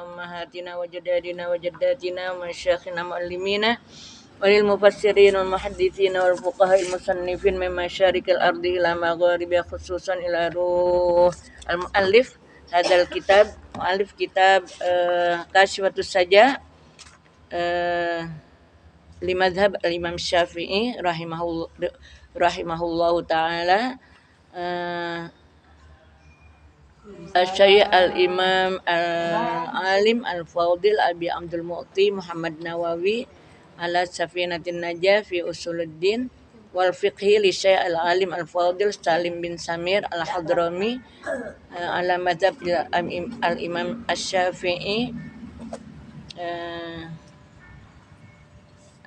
أمهاتنا وجدادنا وجداتنا ومشايخنا معلمينا وللمفسرين والمحدثين والفقهاء المصنفين من مشارق الأرض إلى مغاربها خصوصا إلى روح المؤلف هذا الكتاب مؤلف كتاب كاشفة السجاء لمذهب الإمام الشافعي رحمه الله تعالى الشيخ الإمام العالم الفاضل أبي عبد المعطي محمد نووي على سفينة النجاة في أصول الدين والفقه للشيخ العالم الفاضل سالم بن سمير الحضرمي على مذهب الإمام الشافعي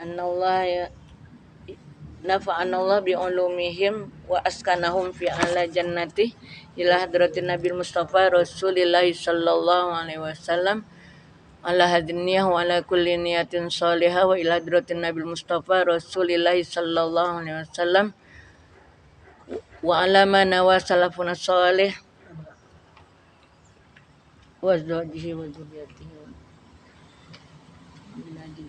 أن الله nafa'ana Allah bi ulumihim wa askanahum fi ala jannati ila hadratin Nabi Mustafa Rasulillah sallallahu alaihi wasallam ala hadniyah wa ala kulli niyatin salihah wa ila hadratin Nabi Mustafa Rasulillah sallallahu alaihi wasallam wa ala mana wa salafuna salih wa zawjihi wa dzurriyyatihi Haji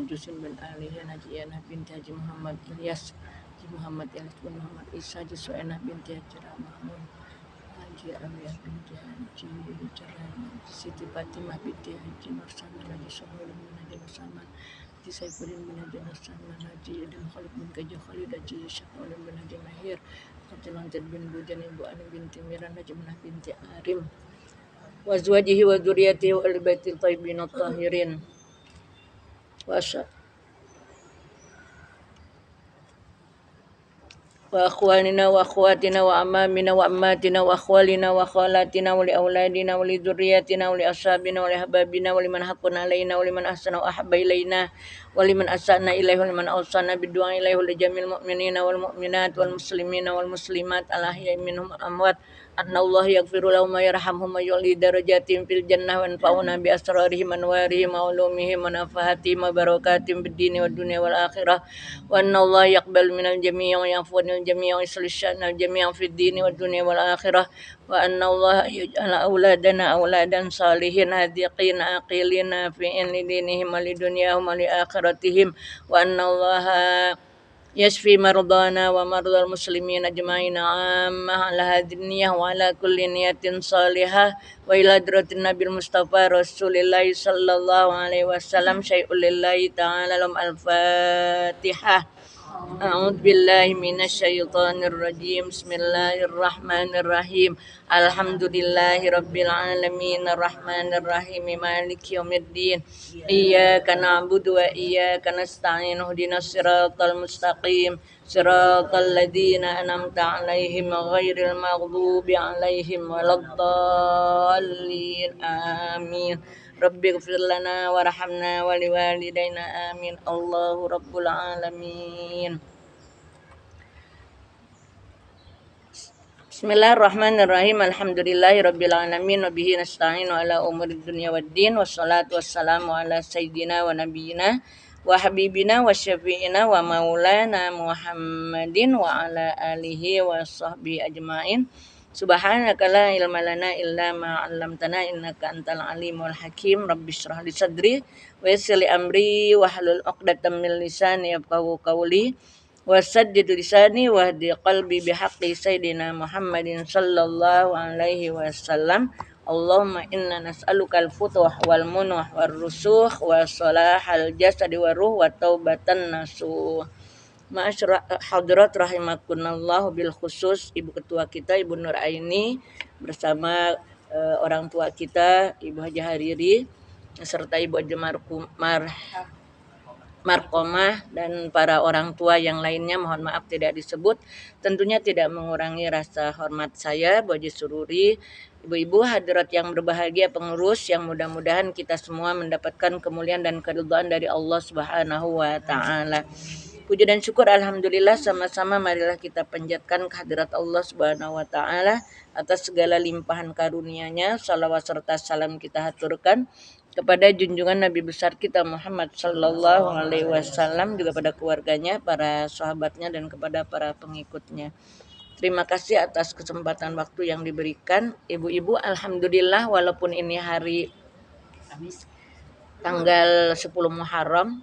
Jusin bin Ali Haji Yana binti Haji Muhammad Ilyas Haji Muhammad Ilyas bin Muhammad Isa Haji Su'ainah binti Haji Rahman Haji Amiyah binti Haji Jarana Siti Fatimah binti Haji Nursaman Haji Sohul bin Haji Nursaman Haji Saifuddin bin Haji Nursaman Haji Idam Khalid bin Gajah Khalid Haji Syafa'ul bin Haji Mahir Haji Lantir bin Bujan Ibu Ani binti Miran Haji Munah binti Arim wa azwajihi wa dzurriyyatihi wa ahli baitil thayyibin at-tahirin wa akhwanina wa akhwatina wa amamina wa ammatina wa akhwalina wa khalatina wa li auladina wa li dzurriyyatina wa li ashabina wa li ahbabina wa liman haqqana alaina wa liman ahsana wa ahabba ilaina wa liman asana ilaihi wa liman awsana biddu'a ilaihi li jamil mu'minina wal mu'minat wal muslimina wal muslimat al ahya'i minhum amwat anna Allah yaghfiru lahum wa yarhamhum wa yu'li darajatim fil jannah wa anfa'una bi asrarihim anwarihim wa ulumihim wa nafahatihim wa barakatim bid dini wad dunya wal akhirah wa anna Allah yaqbal minal jami' wa yaghfir lil jami' wa yuslih sya'nal jami' fid dini wad dunya wal akhirah wa anna Allah yaj'al auladana auladan salihin hadiqin aqilin nafi'in li dinihim wa li dunyahum wa li akhiratihim wa anna Allah يشفي مرضانا ومرضى المسلمين أجمعين عامة على هذه النية وعلى كل نية صالحة وإلى حضرة النبي المصطفى رسول الله صلى الله عليه وسلم شيء لله تعالى لهم الفاتحة أعوذ بالله من الشيطان الرجيم بسم الله الرحمن الرحيم الحمد لله رب العالمين الرحمن الرحيم مالك يوم الدين إياك نعبد وإياك نستعين اهدنا الصراط المستقيم صراط الذين أنعمت عليهم غير المغضوب عليهم ولا الضالين آمين رب اغفر لنا وارحمنا ولوالدينا آمين الله رب العالمين Bismillahirrahmanirrahim. Alhamdulillahi rabbil alamin wa bihi nasta'inu ala umuri dunya waddin wassalatu wassalamu ala sayyidina wa nabiyyina wa habibina wa syafi'ina wa maulana Muhammadin wa ala alihi wa sahbihi ajma'in. Subhanaka la ilma lana illa ma 'allamtana innaka antal alimul hakim. Rabbishrah li sadri wa yassir li amri wa hlul 'uqdatam min lisani yafqahu qawli wasaddid lisani wahdi qalbi bihaqqi sayyidina Muhammadin sallallahu alaihi wasallam. Allahumma inna nas'aluka al-futuh wal munuh wal rusuh wa salahal jasadi wa ruh wa taubatan nasuh. Ma'asyara hadirat rahimakunallahu bil khusus Ibu Ketua kita Ibu Nur Aini bersama orang tua kita Ibu Haji Hariri serta Ibu Haji Markomah dan para orang tua yang lainnya, mohon maaf tidak disebut. Tentunya tidak mengurangi rasa hormat saya, Bu Haji Sururi, ibu-ibu hadirat yang berbahagia, pengurus yang mudah-mudahan kita semua mendapatkan kemuliaan dan keridhaan dari Allah Subhanahu wa taala. Puji dan syukur alhamdulillah sama-sama marilah kita panjatkan kehadirat Allah Subhanahu wa taala atas segala limpahan karunia-Nya. Shalawat serta salam kita haturkan kepada junjungan Nabi besar kita Muhammad sallallahu alaihi wasallam, juga pada keluarganya, para sahabatnya dan kepada para pengikutnya. Terima kasih atas kesempatan waktu yang diberikan. Ibu-ibu, alhamdulillah walaupun ini hari tanggal 10 Muharram.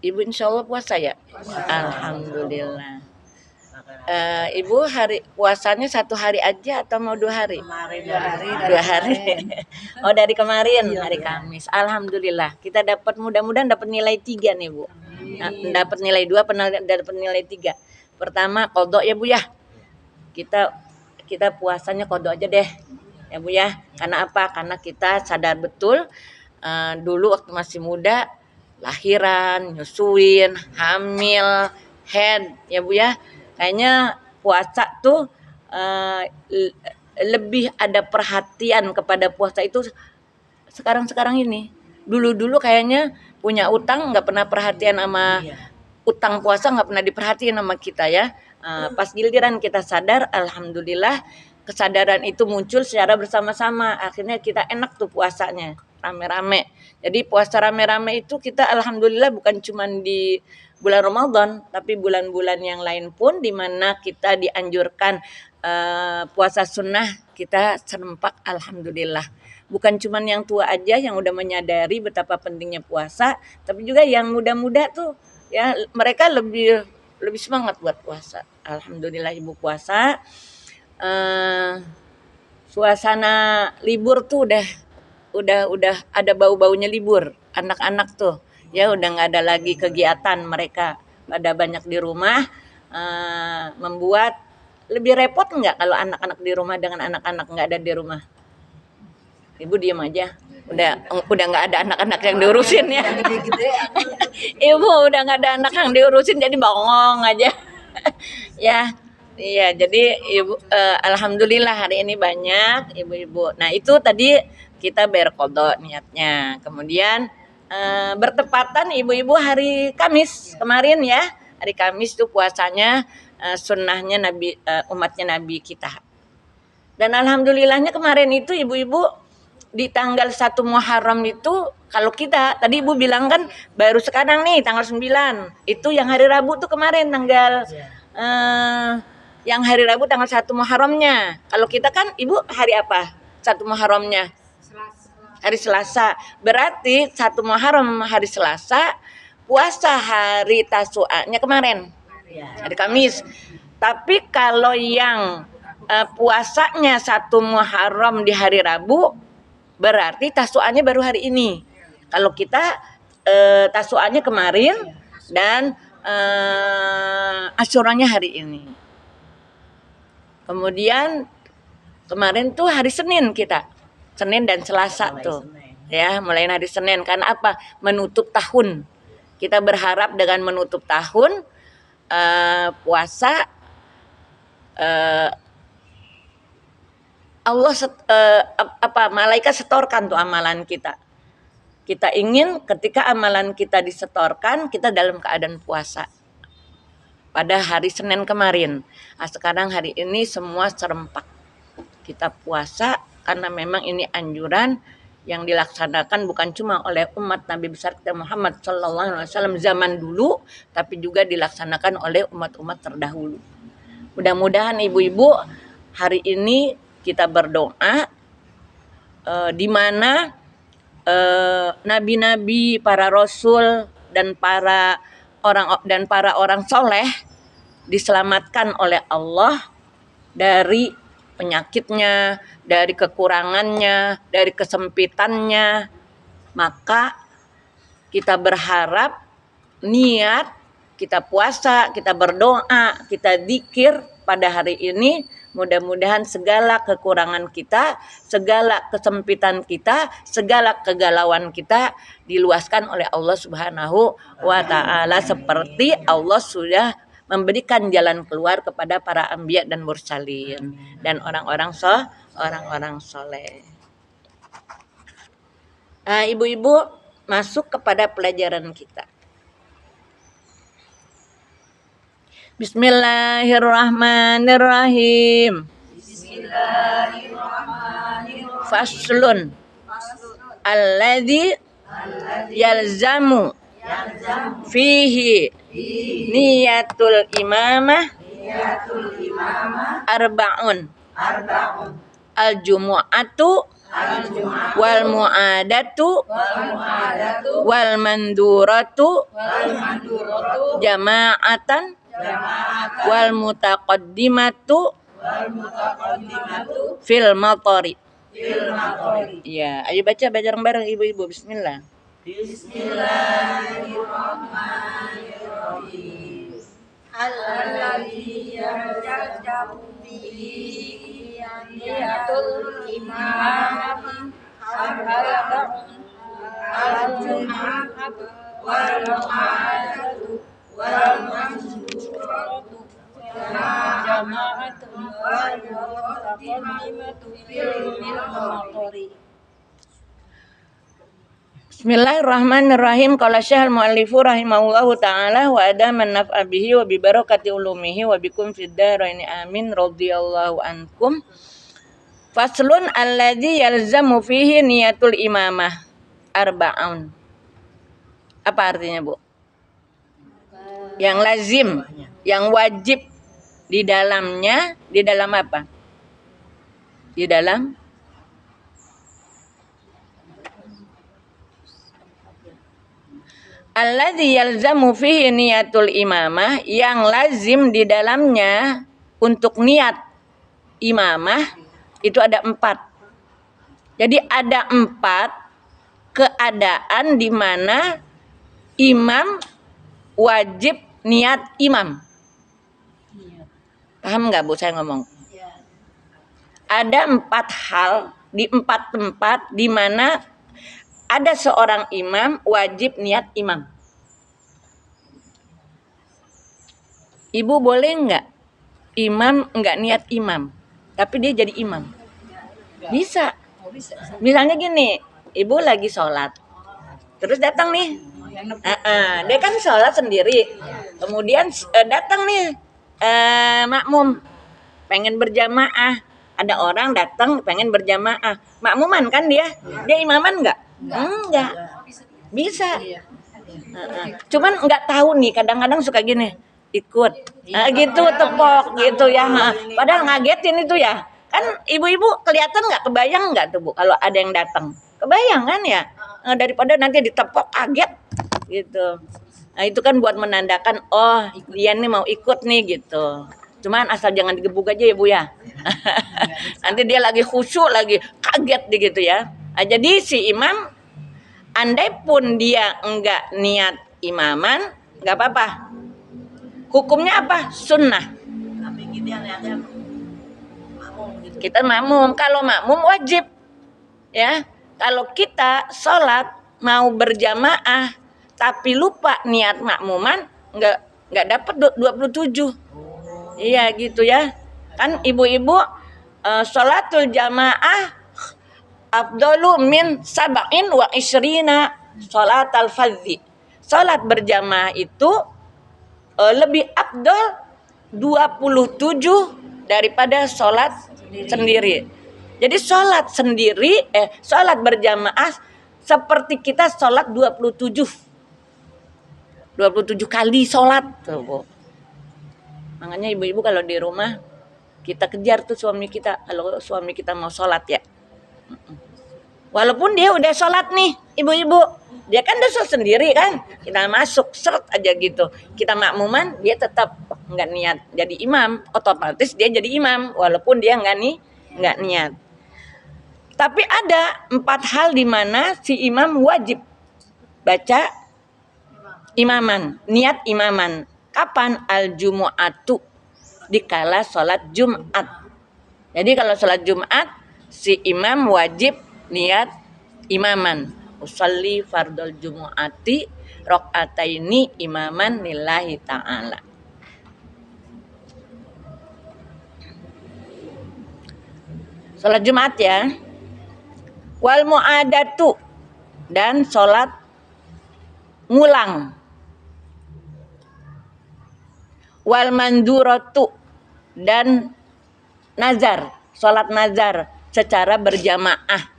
Ibu insya Allah puasa ya? Alhamdulillah. Ibu hari puasanya 1 hari aja atau mau 2 hari? Kemarin 2 hari. 2 hari. Oh dari kemarin hari Kamis. Alhamdulillah. Kita dapat mudah-mudahan dapat nilai 3 nih Bu. Dapat nilai 2 dapat nilai 3. Pertama qadha ya Bu ya. Kita puasanya qadha aja deh. Ya Bu ya. Karena apa? Karena kita sadar betul dulu waktu masih muda lahiran, nyusuin, hamil, head ya Bu ya. Kayaknya puasa tuh lebih ada perhatian kepada puasa itu sekarang ini. Dulu kayaknya punya utang nggak pernah perhatian sama utang puasa, nggak pernah diperhatiin sama kita ya. Pas giliran kita sadar, alhamdulillah kesadaran itu muncul secara bersama-sama. Akhirnya kita enak tuh puasanya rame-rame. Jadi puasa rame-rame itu kita alhamdulillah bukan cuma di bulan Ramadan, tapi bulan-bulan yang lain pun di mana kita dianjurkan puasa sunnah kita serempak alhamdulillah. Bukan cuma yang tua aja yang udah menyadari betapa pentingnya puasa, tapi juga yang muda-muda tuh ya mereka lebih semangat buat puasa. Alhamdulillah ibu puasa. Suasana libur tuh udah ada bau-baunya libur. Anak-anak tuh ya udah nggak ada lagi kegiatan mereka pada banyak di rumah, membuat lebih repot nggak kalau anak-anak di rumah dengan anak-anak nggak ada di rumah? Ibu diam aja. Udah nggak ada anak-anak yang diurusin ya. Ibu udah nggak ada anak yang diurusin jadi bongong aja. Ya, iya. Jadi ibu alhamdulillah hari ini banyak ibu-ibu. Nah itu tadi kita berqadha niatnya. Kemudian bertepatan ibu-ibu hari Kamis kemarin ya. Hari Kamis tuh puasanya sunnahnya Nabi umatnya Nabi kita. Dan alhamdulillahnya kemarin itu ibu-ibu di tanggal 1 Muharram itu kalau kita tadi Ibu bilang kan baru sekarang nih tanggal 9. Itu yang hari Rabu tuh kemarin tanggal yang hari Rabu tanggal 1 Muharramnya. Kalau kita kan Ibu hari apa? 1 Muharramnya? Hari Selasa. Berarti 1 Muharram hari Selasa, puasa hari Tasu'anya kemarin. Hari Kamis. Tapi kalau yang puasanya 1 Muharram di hari Rabu, berarti Tasu'anya baru hari ini. Kalau kita Tasu'anya kemarin dan Asyuranya hari ini. Kemudian kemarin tuh hari Senin kita. Senin dan Selasa tuh. Ya, mulai hari Senin. Karena apa? Menutup tahun. Kita berharap dengan menutup tahun puasa Allah malaikat setorkan tuh amalan kita. Kita ingin ketika amalan kita disetorkan, kita dalam keadaan puasa. Pada hari Senin kemarin. Nah, sekarang hari ini semua serempak. Kita puasa karena memang ini anjuran yang dilaksanakan bukan cuma oleh umat Nabi besar kita Muhammad SAW zaman dulu, tapi juga dilaksanakan oleh umat-umat terdahulu. Mudah-mudahan ibu-ibu hari ini kita berdoa di mana nabi-nabi, para rasul dan para orang soleh diselamatkan oleh Allah dari penyakitnya, dari kekurangannya, dari kesempitannya. Maka kita berharap niat kita puasa, kita berdoa, kita dzikir pada hari ini, mudah-mudahan segala kekurangan kita, segala kesempitan kita, segala kegalauan kita diluaskan oleh Allah Subhanahu wa taala seperti Allah sudah memberikan jalan keluar kepada para anbiya dan mursalin dan orang-orang soleh. Nah, ibu-ibu masuk kepada pelajaran kita. Bismillahirrahmanirrahim. Faslun alladzi yalzamu fihi niyatul imamah arba'un al-jumu'atu wal mu'adatu wal manduratu jama'atan wal mutaqaddimatu fil matari. Ya, ayo baca bareng-bareng ibu-ibu. Bismillah. Bismillahirrahmanirrahim. Alladzi yarjabu bihi niyatul imam arba'un al-jum'ah wal mu'adatu wal mansuratu jama'atu wal muqaddimatu fil maqari. Bismillahirrahmanirrahim. Qala syahal muallifu rahimahullahu ta'ala wa adaman naf'a bihi wa bi barakati ulumihi wa bikum fid dharaini amin radhiyallahu ankum. Faslun alladzi yalzamu fihi niyatul imamah arba'un. Apa artinya, Bu? Yang lazim, yang wajib di dalamnya, di dalam apa? Di dalam alladzi yalzamu fihi niyatul imamah, yang lazim di dalamnya untuk niat imamah itu ada 4. Jadi ada 4 keadaan di mana imam wajib niat imam. Paham nggak, Bu, saya ngomong? Ada 4 hal di 4 tempat di mana ada seorang imam wajib niat imam. Ibu boleh nggak imam nggak niat imam, tapi dia jadi imam? Bisa. Misalnya gini, ibu lagi sholat, terus datang nih, dia kan sholat sendiri, kemudian datang nih makmum, pengen berjamaah, ada orang datang pengen berjamaah, makmuman kan dia imaman nggak? Enggak, bisa. Cuman nggak tahu nih, kadang-kadang suka gini, ikut, gitu tepok gitu ya. Padahal ngagetin itu ya. Kan ibu-ibu kelihatan nggak, kebayang nggak tuh, Bu, kalau ada yang datang? Kebayang kan ya? Daripada nanti ditepok kaget gitu. Nah itu kan buat menandakan, oh dia nih mau ikut nih gitu. Cuman asal jangan digebuk aja ya, Bu ya. Nanti dia lagi khusyuk, lagi kaget gitu ya. Nah, jadi si imam, andai pun dia enggak niat imaman, enggak apa-apa. Hukumnya apa? Sunnah. Kita makmum. Kalau makmum wajib, ya. Kalau kita sholat mau berjamaah tapi lupa niat makmuman, enggak dapat 27. Iya gitu ya. Kan ibu-ibu sholatul jamaah afdalu min sab'in wa isrina sholatal fardhi. Sholat berjamaah itu lebih afdal 27 daripada sholat sendiri. Jadi sholat sendiri, sholat berjamaah seperti kita sholat 27 kali sholat tuh, Bu. Makanya ibu-ibu kalau di rumah kita kejar tuh suami kita, kalau suami kita mau sholat ya. Walaupun dia udah sholat nih, ibu-ibu, dia kan udah sholat sendiri kan, kita masuk seret aja gitu, kita makmuman, dia tetap nggak niat jadi imam, otomatis dia jadi imam, walaupun dia nggak niat. Tapi ada 4 hal di mana si imam wajib baca imaman, niat imaman. Kapan? Al-jumu'atu, dikala sholat Jumat. Jadi kalau sholat Jumat, si imam wajib niat imaman. Usolli fardul jumu'ati rakaataini imaman lillahi ta'ala. Sholat Jumat ya. Wal mu'adatu, dan sholat ngulang. Wal manduratu, dan nazar, sholat nazar secara berjamaah.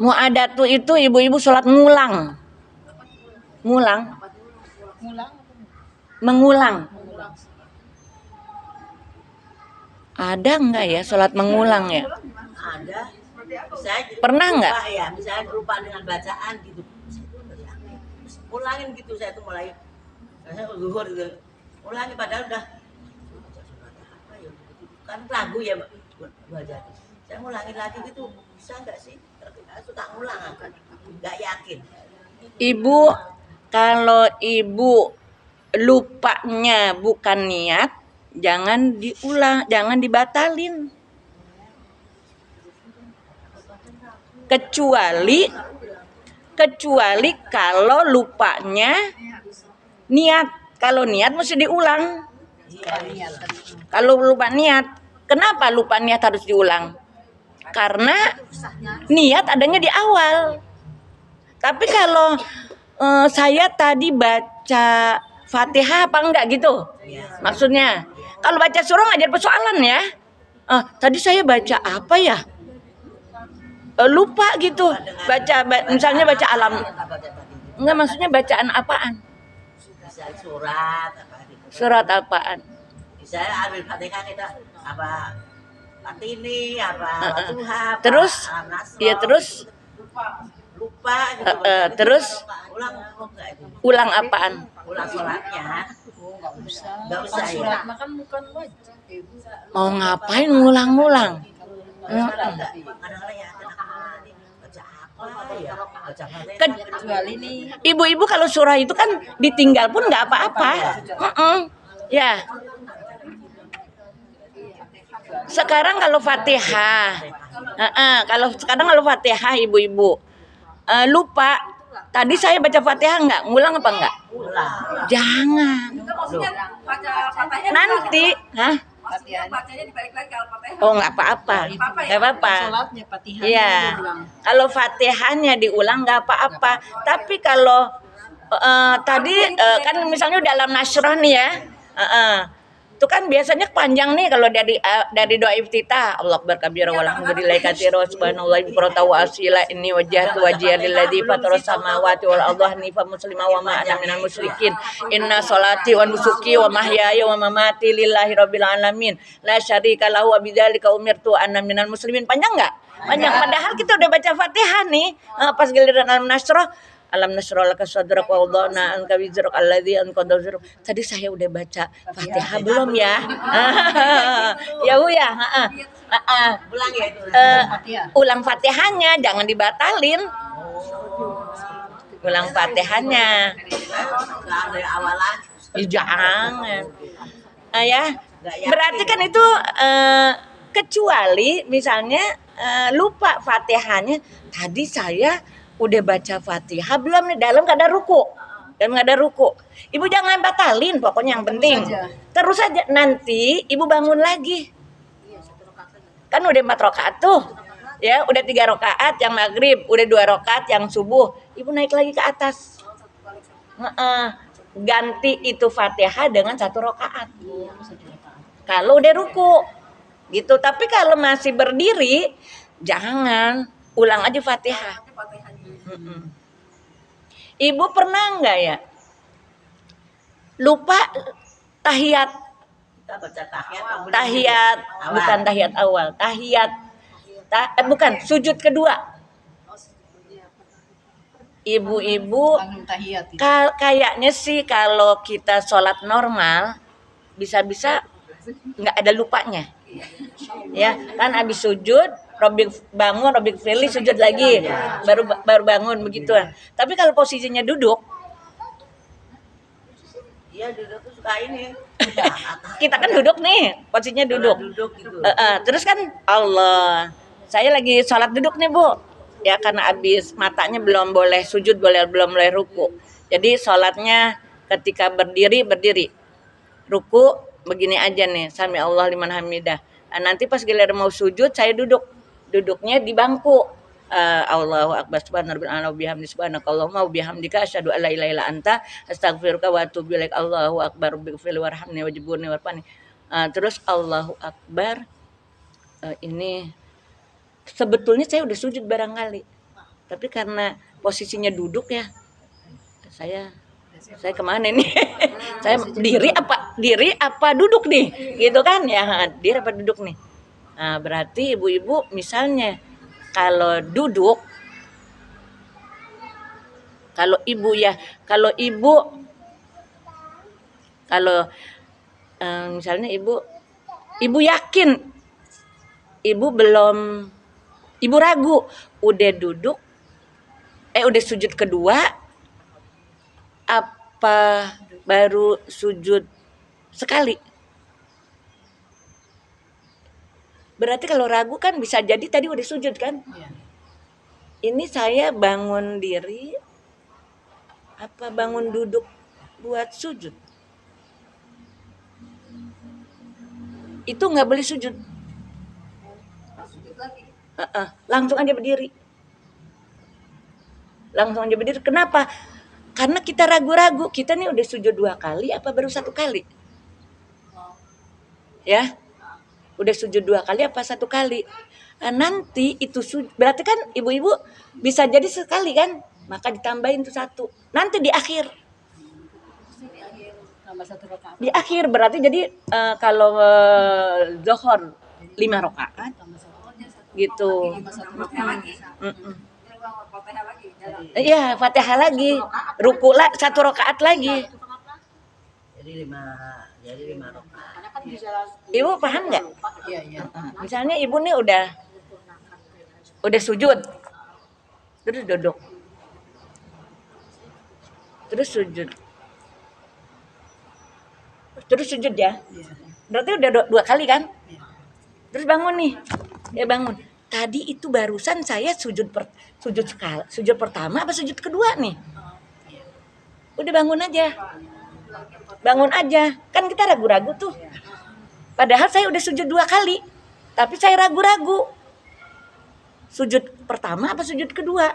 Mu'adatu itu ibu-ibu sholat ngulang. Mengulang. Ada nggak ya sholat mengulang ya? Ada. Misalnya Pernah nggak? lupa ya, misalnya lupa dengan bacaan gitu. Ulangin gitu, saya tuh mulai saya zuhur gitu. Ulangin padahal udah apa ya? Kan lagu ya baca. Saya ngulangin lagi gitu. Bisa nggak sih? Saya suka ngulang aku. Nggak yakin. Ibu, kalau ibu lupanya bukan niat, jangan diulang, jangan dibatalin. Kecuali kalau lupanya niat. Kalau niat mesti diulang. Kalau lupa niat, kenapa lupa niat harus diulang? Karena niat adanya di awal. Tapi kalau saya tadi baca Fatihah apa enggak gitu? Maksudnya, kalau baca surah nggak jadi persoalan ya. Tadi saya baca apa ya? Lupa gitu. Misalnya baca alam. Enggak, maksudnya bacaan apaan? Bisa surat apa gitu. Surat apaan? Bisa ambil Fatihah kita apa Fatini apa Tuhan. Terus? Iya terus? Lupa gitu. Terus ulang apaan? Ulang sholatnya. Nggak usah ya. Surat makan bukan wajib. Mau ngapain ngulang-ngulang? Kadang-kadang ya baca apa ya? Baca Fatihah. Kecuali nih Ibu-ibu kalau surah itu kan ditinggal pun nggak apa-apa. Ya. Sekarang kalau Fatihah, kalau sekarang kalau Fatihah ibu-ibu lupa, tadi saya baca Fatihah nggak, ngulang apa enggak? Jangan. Nanti, bacanya dibalik lagi kalau Fatihah. Oh nggak apa-apa, nggak apa-apa. Sholatnya Fatihah. Iya. Kalau Fatihahnya diulang nggak apa-apa. Tapi kalau tadi kan misalnya dalam nasrah nih ya, itu kan biasanya panjang nih kalau dari doa iftitah. Allah akbar kabira walhamdulillahi katsira subhanallahi bukratan wa asila inni wajjahtu wajhiya lilladzi fatara samawati wal arda hanifan musliman wa ma ana minal musyrikin inna sholati wa nusuki wa mahyaya wa mamati lillahi rabbil alamin la syarika lahu wa bidzalika umirtu anna minal muslimin. Panjang enggak? Panjang. Padahal kita udah baca Fatihah nih pas giliran alam nasrah. Alam nasrah laka sadrak wa wada'na anka wizrak alladzi anqadha wizrak. Tadi saya udah baca Fatihah belum ya? Ya Bu ya, Ulang ya itu. Ulang Fatihahnya, jangan dibatalin. Ulang Fatihahnya. Dari awal lagi. Jangan. Ya. Berarti kan itu kecuali misalnya lupa Fatihahnya. Tadi saya udah baca Fatihah belum nih dalam keadaan ruku. Ibu jangan batalin, pokoknya yang penting. Terus aja nanti ibu bangun lagi. Kan udah 4 rakaat tuh. Ya, udah 3 rakaat yang maghrib, udah 2 rakaat yang subuh. Ibu naik lagi ke atas. Ganti itu Fatihah dengan 1 rakaat. Kalau udah ruku. Gitu. Tapi kalau masih berdiri, jangan ulang aja Fatihah. Ibu pernah nggak ya lupa tahiyat? Kita baca Tahiyat bukan tahiyat awal, bukan sujud kedua. Ibu-ibu kayaknya sih kalau kita sholat normal bisa-bisa nggak ada lupanya. Ya kan abis sujud Robik Fili sujud lagi baru bangun begitu. Tapi kalau posisinya duduk, iya duduk tuh suka ini. Kita kan duduk nih, posisinya duduk. Gitu. Terus kan Allah, saya lagi sholat duduk nih Bu. Ya karena abis matanya belum boleh sujud, belum boleh ruku. Jadi sholatnya ketika berdiri, ruku begini aja nih, sami Allah liman hamidah. Nanti pas giliran mau sujud saya duduknya di bangku. Allahu akbar subhanallah bihamdi subhanakallahumma wa bihamdika asyhadu an la ilaha illa anta astaghfiruka wa atubu ilaik. Allahu akbar bighfirli warhamni wajburni warfani. Terus Allahu akbar. Ini sebetulnya saya udah sujud barangkali. Tapi karena posisinya duduk ya, saya Saya kemana nih? Saya diri apa duduk nih? Gitu kan ya, diri apa duduk nih? Nah, berarti ibu-ibu misalnya kalau duduk, kalau ibu ya, kalau misalnya ibu yakin, ibu ragu, udah duduk, udah sujud kedua, apa baru sujud sekali? Berarti kalau ragu kan bisa jadi tadi udah sujud kan? Iya. Ini saya bangun diri, apa bangun duduk buat sujud? Itu nggak boleh sujud. Sujud lagi. Langsung aja berdiri. Kenapa? Karena kita ragu-ragu. Kita nih udah sujud 2 kali apa baru 1 kali? Ya, udah sujud 2 kali apa 1 kali? Nanti itu berarti kan ibu-ibu bisa jadi sekali kan? Maka ditambahin tuh 1. Nanti di akhir. Tambah 1 rakaat. Di akhir berarti jadi kalau Zohor 5 rakaat gitu. Iya, Fatihah lagi. Ruku 1 rakaat lagi. Jadi 5 rakaat. Ibu paham nggak? Iya. Misalnya ibu nih udah sujud, terus duduk, terus sujud ya. Berarti udah 2 kali kan? Terus bangun nih, bangun. Tadi itu barusan saya sujud pertama apa sujud kedua nih? Udah bangun aja. Kan kita ragu-ragu tuh. Padahal saya udah sujud 2 kali, tapi saya ragu-ragu. Sujud pertama apa sujud kedua?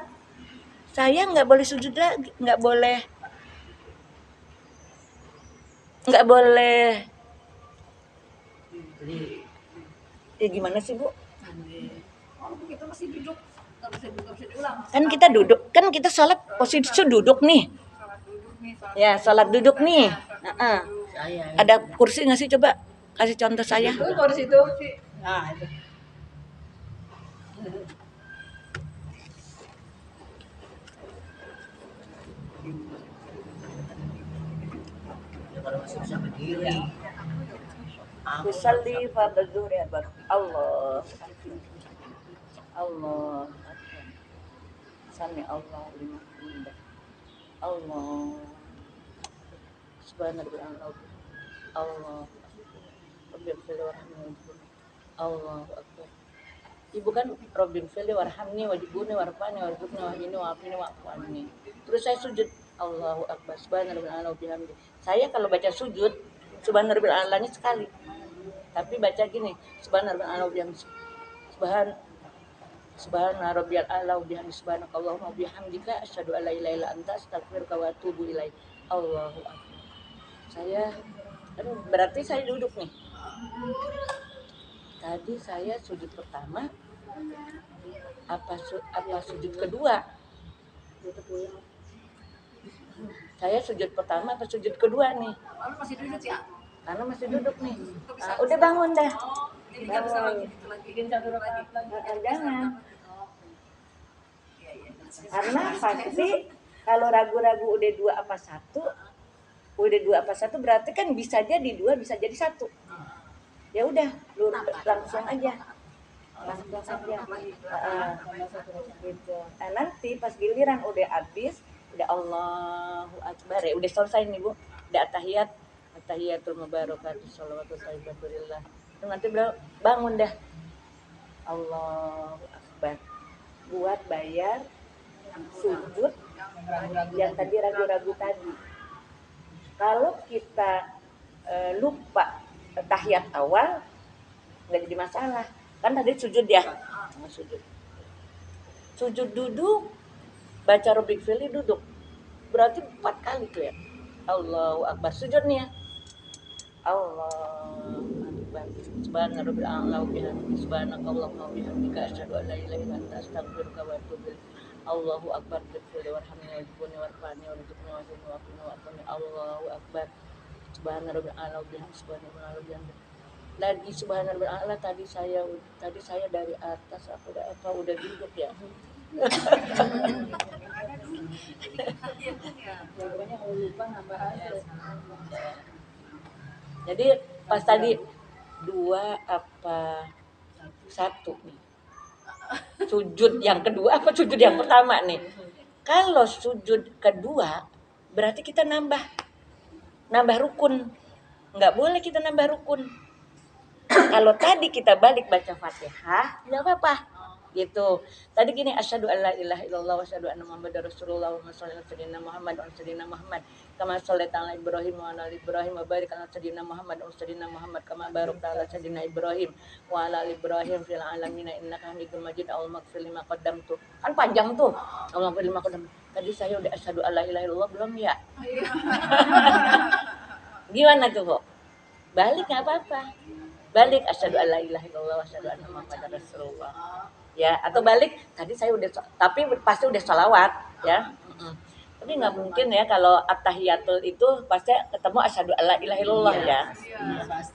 Saya nggak boleh sujud lagi, nggak boleh. Gimana sih Bu? Kita masih duduk. Nggak bisa diulang. Kan kita duduk, kan kita sholat posisi duduk nih. Ya, sholat duduk nih. Ada kursi nggak sih, coba kasih contoh saya. Itu kursi itu. Nah, itu. Ya, kalau masih bisa berdiri. Usalli fardhu zuhri Allah. Sami Allah liman hamidah. Allah. Subhanallah. Allah. Rabbil fili warhamni. Allahu akbar. Ibu kan Rabbil fili warhamni wajibuni warfani warzuqni wahdini wa'afini wa'fu anni. Terus saya sujud Allahu akbar. Subhanallah bihamdi. Saya kalau baca sujud Subhanallahnya sekali. Tapi baca gini, Subhanallah bihamdi. Subhana rabbiyal a'la wa bihamdi subhanakallahumma wa bihamdika asyhadu an la ilaha illa anta astaghfiruka wa atubu ilaik. Allahu akbar. Berarti saya duduk nih. Tadi saya sujud pertama apa sujud kedua? Saya sujud pertama apa sujud kedua nih? Lalu masih duduk ya? Karena masih duduk nih. Udah bangun dah. Bikin 1 rakaat lagi. Jangan. Karena pasti kalau ragu-ragu udah 2 apa 1 berarti kan bisa jadi 2 bisa jadi 1. Ya udah, langsung aja. Gitu. Nanti pas giliran udah habis, udah Allahu Akbar ya, udah selesai nih Bu. Udah tahiyatul mubarakatuh shalawatu thayyibaturillah. Nanti bangun dah. Allahu Akbar. Buat bayar sujud yang tadi ragu-ragu tadi. Kalau kita lupa tahiyat awal nggak jadi masalah. Kan tadi sujud ya. Sujud duduk, baca Rabbil fili duduk. Berarti 4 kali tuh ya. Allahu Akbar. Sujud nih ya. Allahu Akbar. Subhana rabbil a'la wa bihamdihi subhanakallahumma wa bihamdika asyhadu an la ilaha illa anta astaghfiruka wa atubu ilaik. Allahu akbar bihamdihi warhamni wajibuni warfa'ni warzuqni wajibni waqini waqini Allahu akbar subhana rabbil a'la bihamdi subhana rabbil a'la bihamdi lagi subhana rabbil a'la tadi saya dari atas aku udah duduk ya. Jadi pas tadi 2 apa 1 nih. Sujud yang kedua apa sujud yang pertama nih? Kalau sujud kedua berarti kita nambah rukun. Nggak boleh kita nambah rukun. Kalau tadi kita balik baca Fatihah, nggak apa-apa. Gitu. Tadi gini, asyhadu alla ilaha illallah wa asyhadu anna muhammadar rasulullah wa shallallahu alaihi wasallam Muhammad wa sayyidina Muhammad kama shallaita ala Ibrahim wa ala ali Ibrahim wa barik ala sayyidina Muhammad wa sayyidina Muhammad kama barakta ala sayyidina Ibrahim wa ala ali Ibrahim fil alamin innaka Hamidum Majid. Allahumma ighfir lima qaddamtu. Kan panjang tuh. Allahumma ighfir lima qaddamtu. Tadi saya udah asyhadu alla ilaha illallah belum ya? Gimana tuh, kok? Balik enggak apa-apa. Balik asyhadu alla ilaha illallah wa asyhadu anna muhammadar rasulullah. Ya, atau balik tadi saya udah tapi pasti udah sholawat ya. Tapi nggak mungkin ya kalau at-tahiyatul itu pasti ketemu asyhadu alla ilaha illallah ya.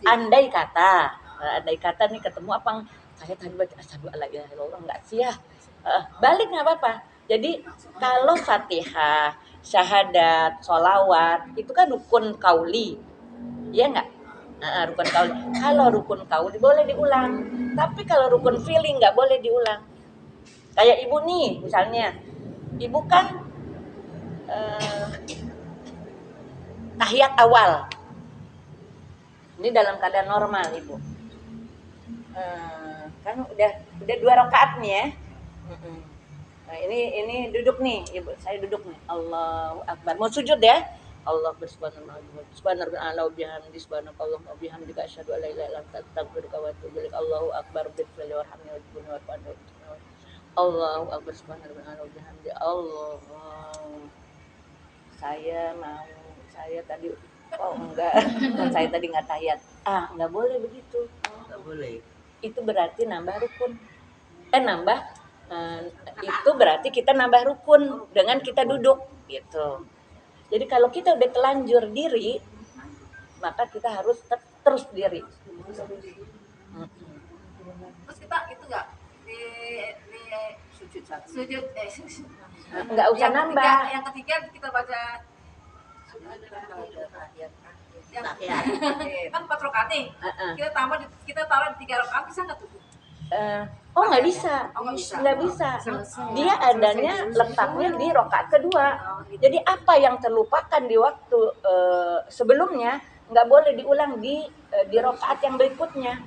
Andai kata nih ketemu apa saya tadi baca asyhadu alla ilaha illallah enggak sih ya. Balik nggak apa-apa. Jadi kalau Fatihah, syahadat, sholawat itu kan rukun kauli. Iya enggak? Rukun kauli. Kalau rukun kauli boleh diulang. Tapi kalau rukun fi'li nggak boleh diulang. Kayak ibu nih misalnya. Ibu kan tahiyat awal. Ini dalam keadaan normal ibu. Kan udah 2 rakaat nih ya. Nah, ini duduk nih, ibu. Saya duduk nih. Allahu akbar. Mau sujud ya? Allah subhanahu wa bihamdi subhanallah wa bihamdika asyhadu an la ilaha illa anta astaghfiruka wa atubu ilaik. Allahu akbar bihamdihi warhamni wajibni warfa'ni. Allahu akbar subhanahu wa bihamdi. Allah. Saya tadi enggak. Saya tadi enggak tahiyat. Enggak boleh begitu. Enggak boleh. Itu berarti nambah rukun. Itu berarti kita nambah rukun dengan kita duduk gitu. Jadi kalau kita udah telanjur diri, maka kita harus terus diri. Terus kita itu enggak di sujud Enggak usah nambah. Yang ketiga kita baca kan 4 rakaat nih. Kita taruh di 3 rakaat bisa enggak tuh? Nggak bisa. Nggak bisa. Dia adanya letaknya di rakaat kedua. Jadi apa yang terlupakan di waktu sebelumnya nggak boleh diulang di rakaat yang berikutnya.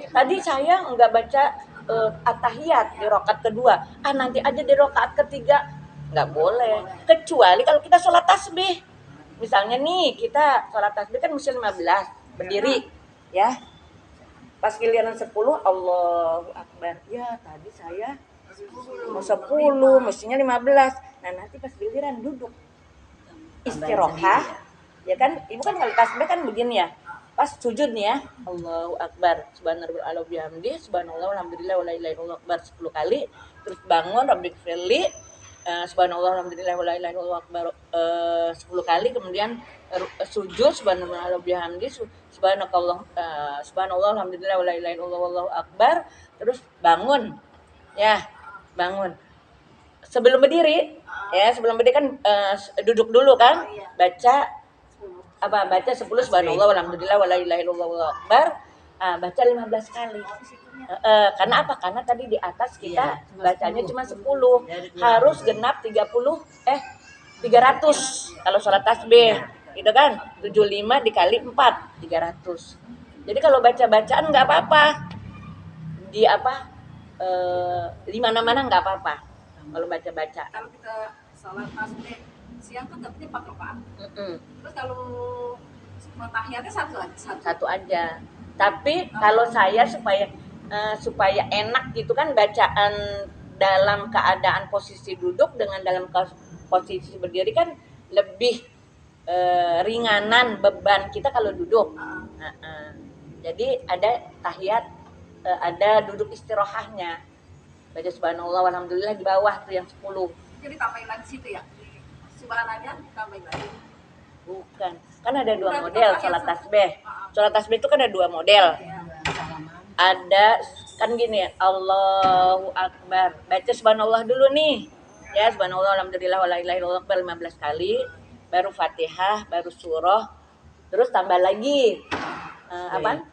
Tadi saya nggak baca at-tahiyat di rakaat kedua. Nanti aja di rakaat ketiga. Nggak boleh. Kecuali kalau kita sholat tasbih. Misalnya nih kita sholat tasbih kan mesti 15 berdiri ya. Pas giliran 10 Allahu akbar. Ya tadi saya mau 10 mestinya 15. Nah nanti pas giliran duduk istirahat ya kan ibu kan kalau tasbih kan begini ya. Pas sujud nih ya Allahu akbar subhanallah ala bihamdi subhanallah alhamdulillah wala ilaha illallah akbar 10 kali. Terus bangun rabbighfirli subhanallah alhamdulillah wala ilaha illallah akbar 10 kali. Kemudian sujud subhanallah bihamdi subhanallah alhamdulillah wala ilaha illallah wallahu akbar. Terus bangun sebelum berdiri kan duduk dulu kan baca 10 subhanallah walhamdulillah wala ilaha illallah wallahu akbar. Baca 15 kali. Karena apa? Karena tadi di atas kita bacanya cuma 10. Harus genap 300 kalau sholat tasbih. Gitu kan? 75 dikali 4 300. Jadi kalau baca-bacaan enggak apa-apa. Di 5 mana enggak apa-apa. Kalau baca-baca. Kalau kita sholat tasbih siang kan dapatnya 4 rakaat. Terus kalau tahiyatnya satu aja. Tapi kalau saya supaya enak gitu kan bacaan dalam keadaan posisi duduk dengan dalam posisi berdiri kan lebih ringanan beban kita kalau duduk. Jadi ada tahiyat, ada duduk istirahatnya. Baca subhanallah walhamdulillah di bawah tuh yang 10. Jadi tambahin lagi situ ya. Subhanallah tambahin lagi. Bukan. Kan ada dua model sholat tasbih. Sholat tasbih itu kan ada dua model. Ada kan gini, Allahu Akbar. Baca subhanallah dulu nih. Ya, subhanallah alhamdulillah wala ilaha illallah 15 kali, baru Fatihah, baru surah, terus tambah lagi apaan?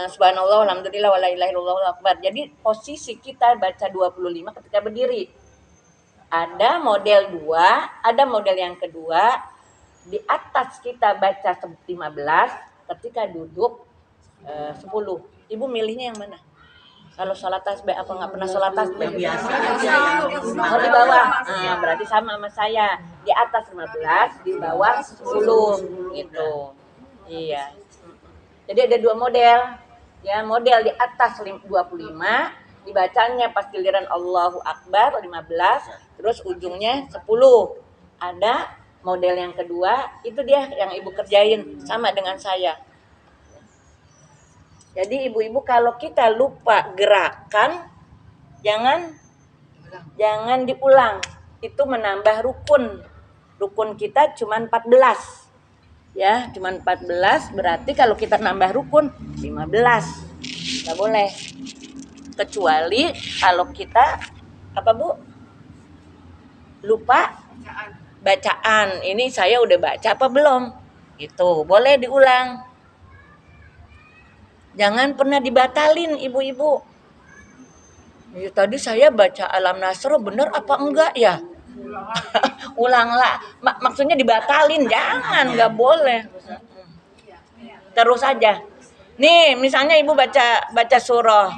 Subhanallah alhamdulillah wala ilaha illallah Allahu akbar. Jadi posisi kita baca 25 ketika berdiri. Ada model 2, ada model yang kedua. Di atas kita baca 15, ketika duduk 10. Ibu milihnya yang mana? Kalau sholat tasbih apa nggak pernah sholat tasbih? Biasa aja Oh di bawah, berarti sama sama di atas 15, di bawah 10 gitu. Iya. Jadi ada dua model, ya model di atas 25, dibacanya pas giliran Allahu Akbar 15, terus ujungnya 10. Ada model yang kedua, itu dia yang ibu kerjain sama dengan saya. Jadi ibu-ibu kalau kita lupa gerakan, jangan diulang. Itu menambah rukun. Rukun kita cuma 14. Ya, cuma 14 berarti kalau kita nambah rukun 15. Enggak boleh. Kecuali kalau kita apa Bu? Lupa bacaan. Ini saya udah baca apa belum? Gitu. Boleh diulang. Jangan pernah dibatalin ibu-ibu. Ya, tadi saya baca Alam Nasro bener apa enggak ya? Ulanglah. Maksudnya dibatalin, jangan, enggak boleh. Terus aja. Nih, misalnya ibu baca surah,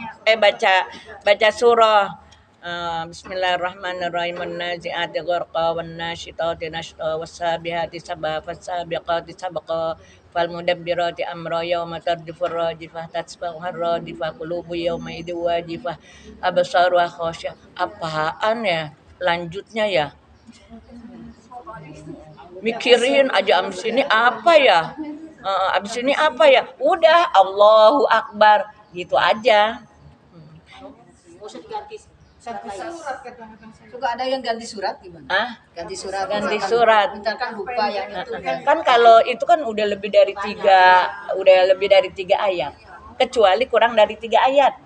baca surah Bismillahirrahmanirrahim. An-nazi'ati gharqa wan-nasyitati nashta was-sabihati sabha fas-sabiqati sabqa fal-mudabbirati amra yawma tarjufur rajifah tatsbahur radifah qulubu yawma idzi wajifah absaruha khasyah. Apaan ya? Lanjutnya ya. Mikirin aja abis ini apa ya? Abis ini apa ya? Udah Allahu Akbar gitu aja. Usah diganti surat. Juga ada yang ganti surat gimana? Ganti surat. Ganti surat. Misalkan lupa yang itu. Kan kalau itu kan udah lebih dari 3 ayat. Kecuali kurang dari 3 ayat.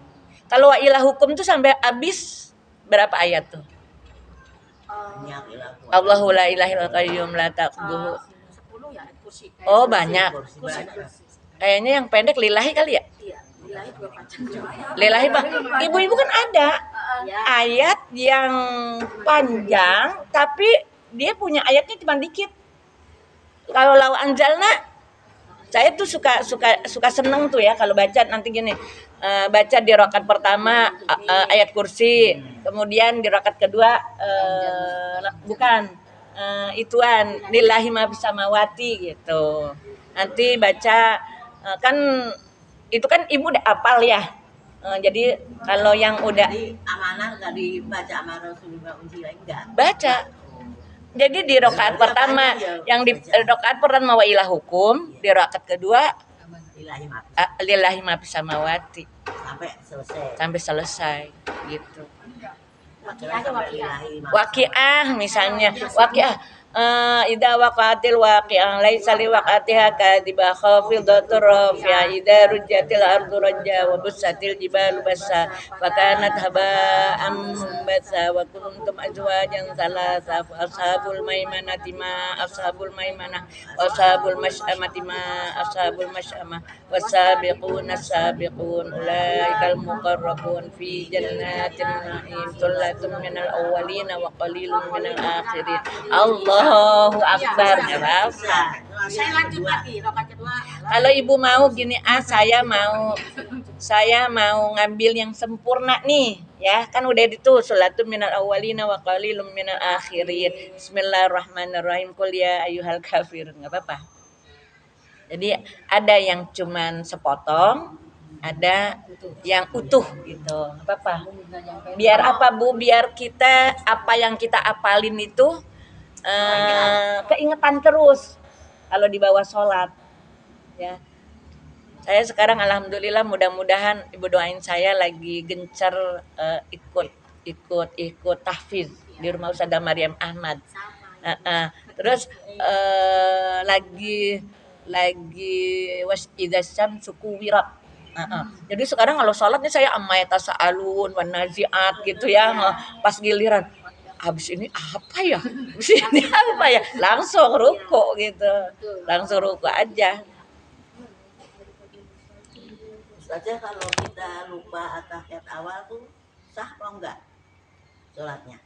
Kalau wa'ilah hukum tuh sampai habis berapa ayat tuh? Allahu la ilaha illa qayyum la ta'khudhuhu. 10 ya kursi. Oh, banyak. Kayaknya yang pendek lillahi kali ya? Iya, lillahi juga panjang. Lillahi Pak. Ibu-ibu kan ada ayat yang panjang tapi dia punya ayatnya cuma dikit. Kalau lau anjalna saya tuh suka seneng tuh ya kalau baca nanti gini. Baca di rakaat pertama ayat kursi, kemudian di rakaat kedua ituan lillahi ma fis samawati gitu. Nanti baca kan itu kan ibu udah hafal ya. Jadi kalau yang udah amanah enggak dibaca amanah Rasulullah unjila enggak? Baca. Jadi di rakaat pertama yang di rakaat pertama wa ilah hukum, di rakaat kedua lillahi ma fis samawati sampai selesai gitu. Waqiah misalnya, idza waqatil waqi'ah laisa li waqatiha kadhiba khafidatur rafi'ah idza rujjatil ardu rajja wa bussatil jibalu bassa fa kanat haba'an bassa wa kuntum azwajan thalatha ashabul maimanati ma ashabul maimanah ashabul masy'amati ma ashabul masy'amah wasabiquna sabiqun ulaikal muqarrabun fi jannatin na'im thullatun minal awwalina wa qalilun minal akhirin. Allahu Akbar. Saya lanjut lagi rakaat kedua. Kalau ibu mau gini, saya mau ngambil yang sempurna nih, ya kan udah itu sholatun minal awwalina wa qalilun minal akhirin. Bismillahirrahmanirrahim. Qul ya ayyuhal kafirun. Enggak apa-apa. Jadi ada yang cuman sepotong, ada yang utuh gitu. Enggak apa-apa. Biar apa Bu? Biar kita apa yang kita apalin itu keingetan terus kalau di bawah sholat ya. Saya sekarang alhamdulillah mudah-mudahan ibu doain saya lagi gencar ikut tahfiz di rumah Ustazah Maryam Ahmad. Terus lagi was idza syamsu kuwirat. Jadi sekarang kalau sholat nih saya amma yatasaalun wan naziat gitu ya. Pas giliran habis ini apa ya? Habis ini apa ya? Langsung ruku gitu. Langsung ruku aja. Ustazah, kalau kita lupa tahiyat awal tuh sah apa enggak sholatnya?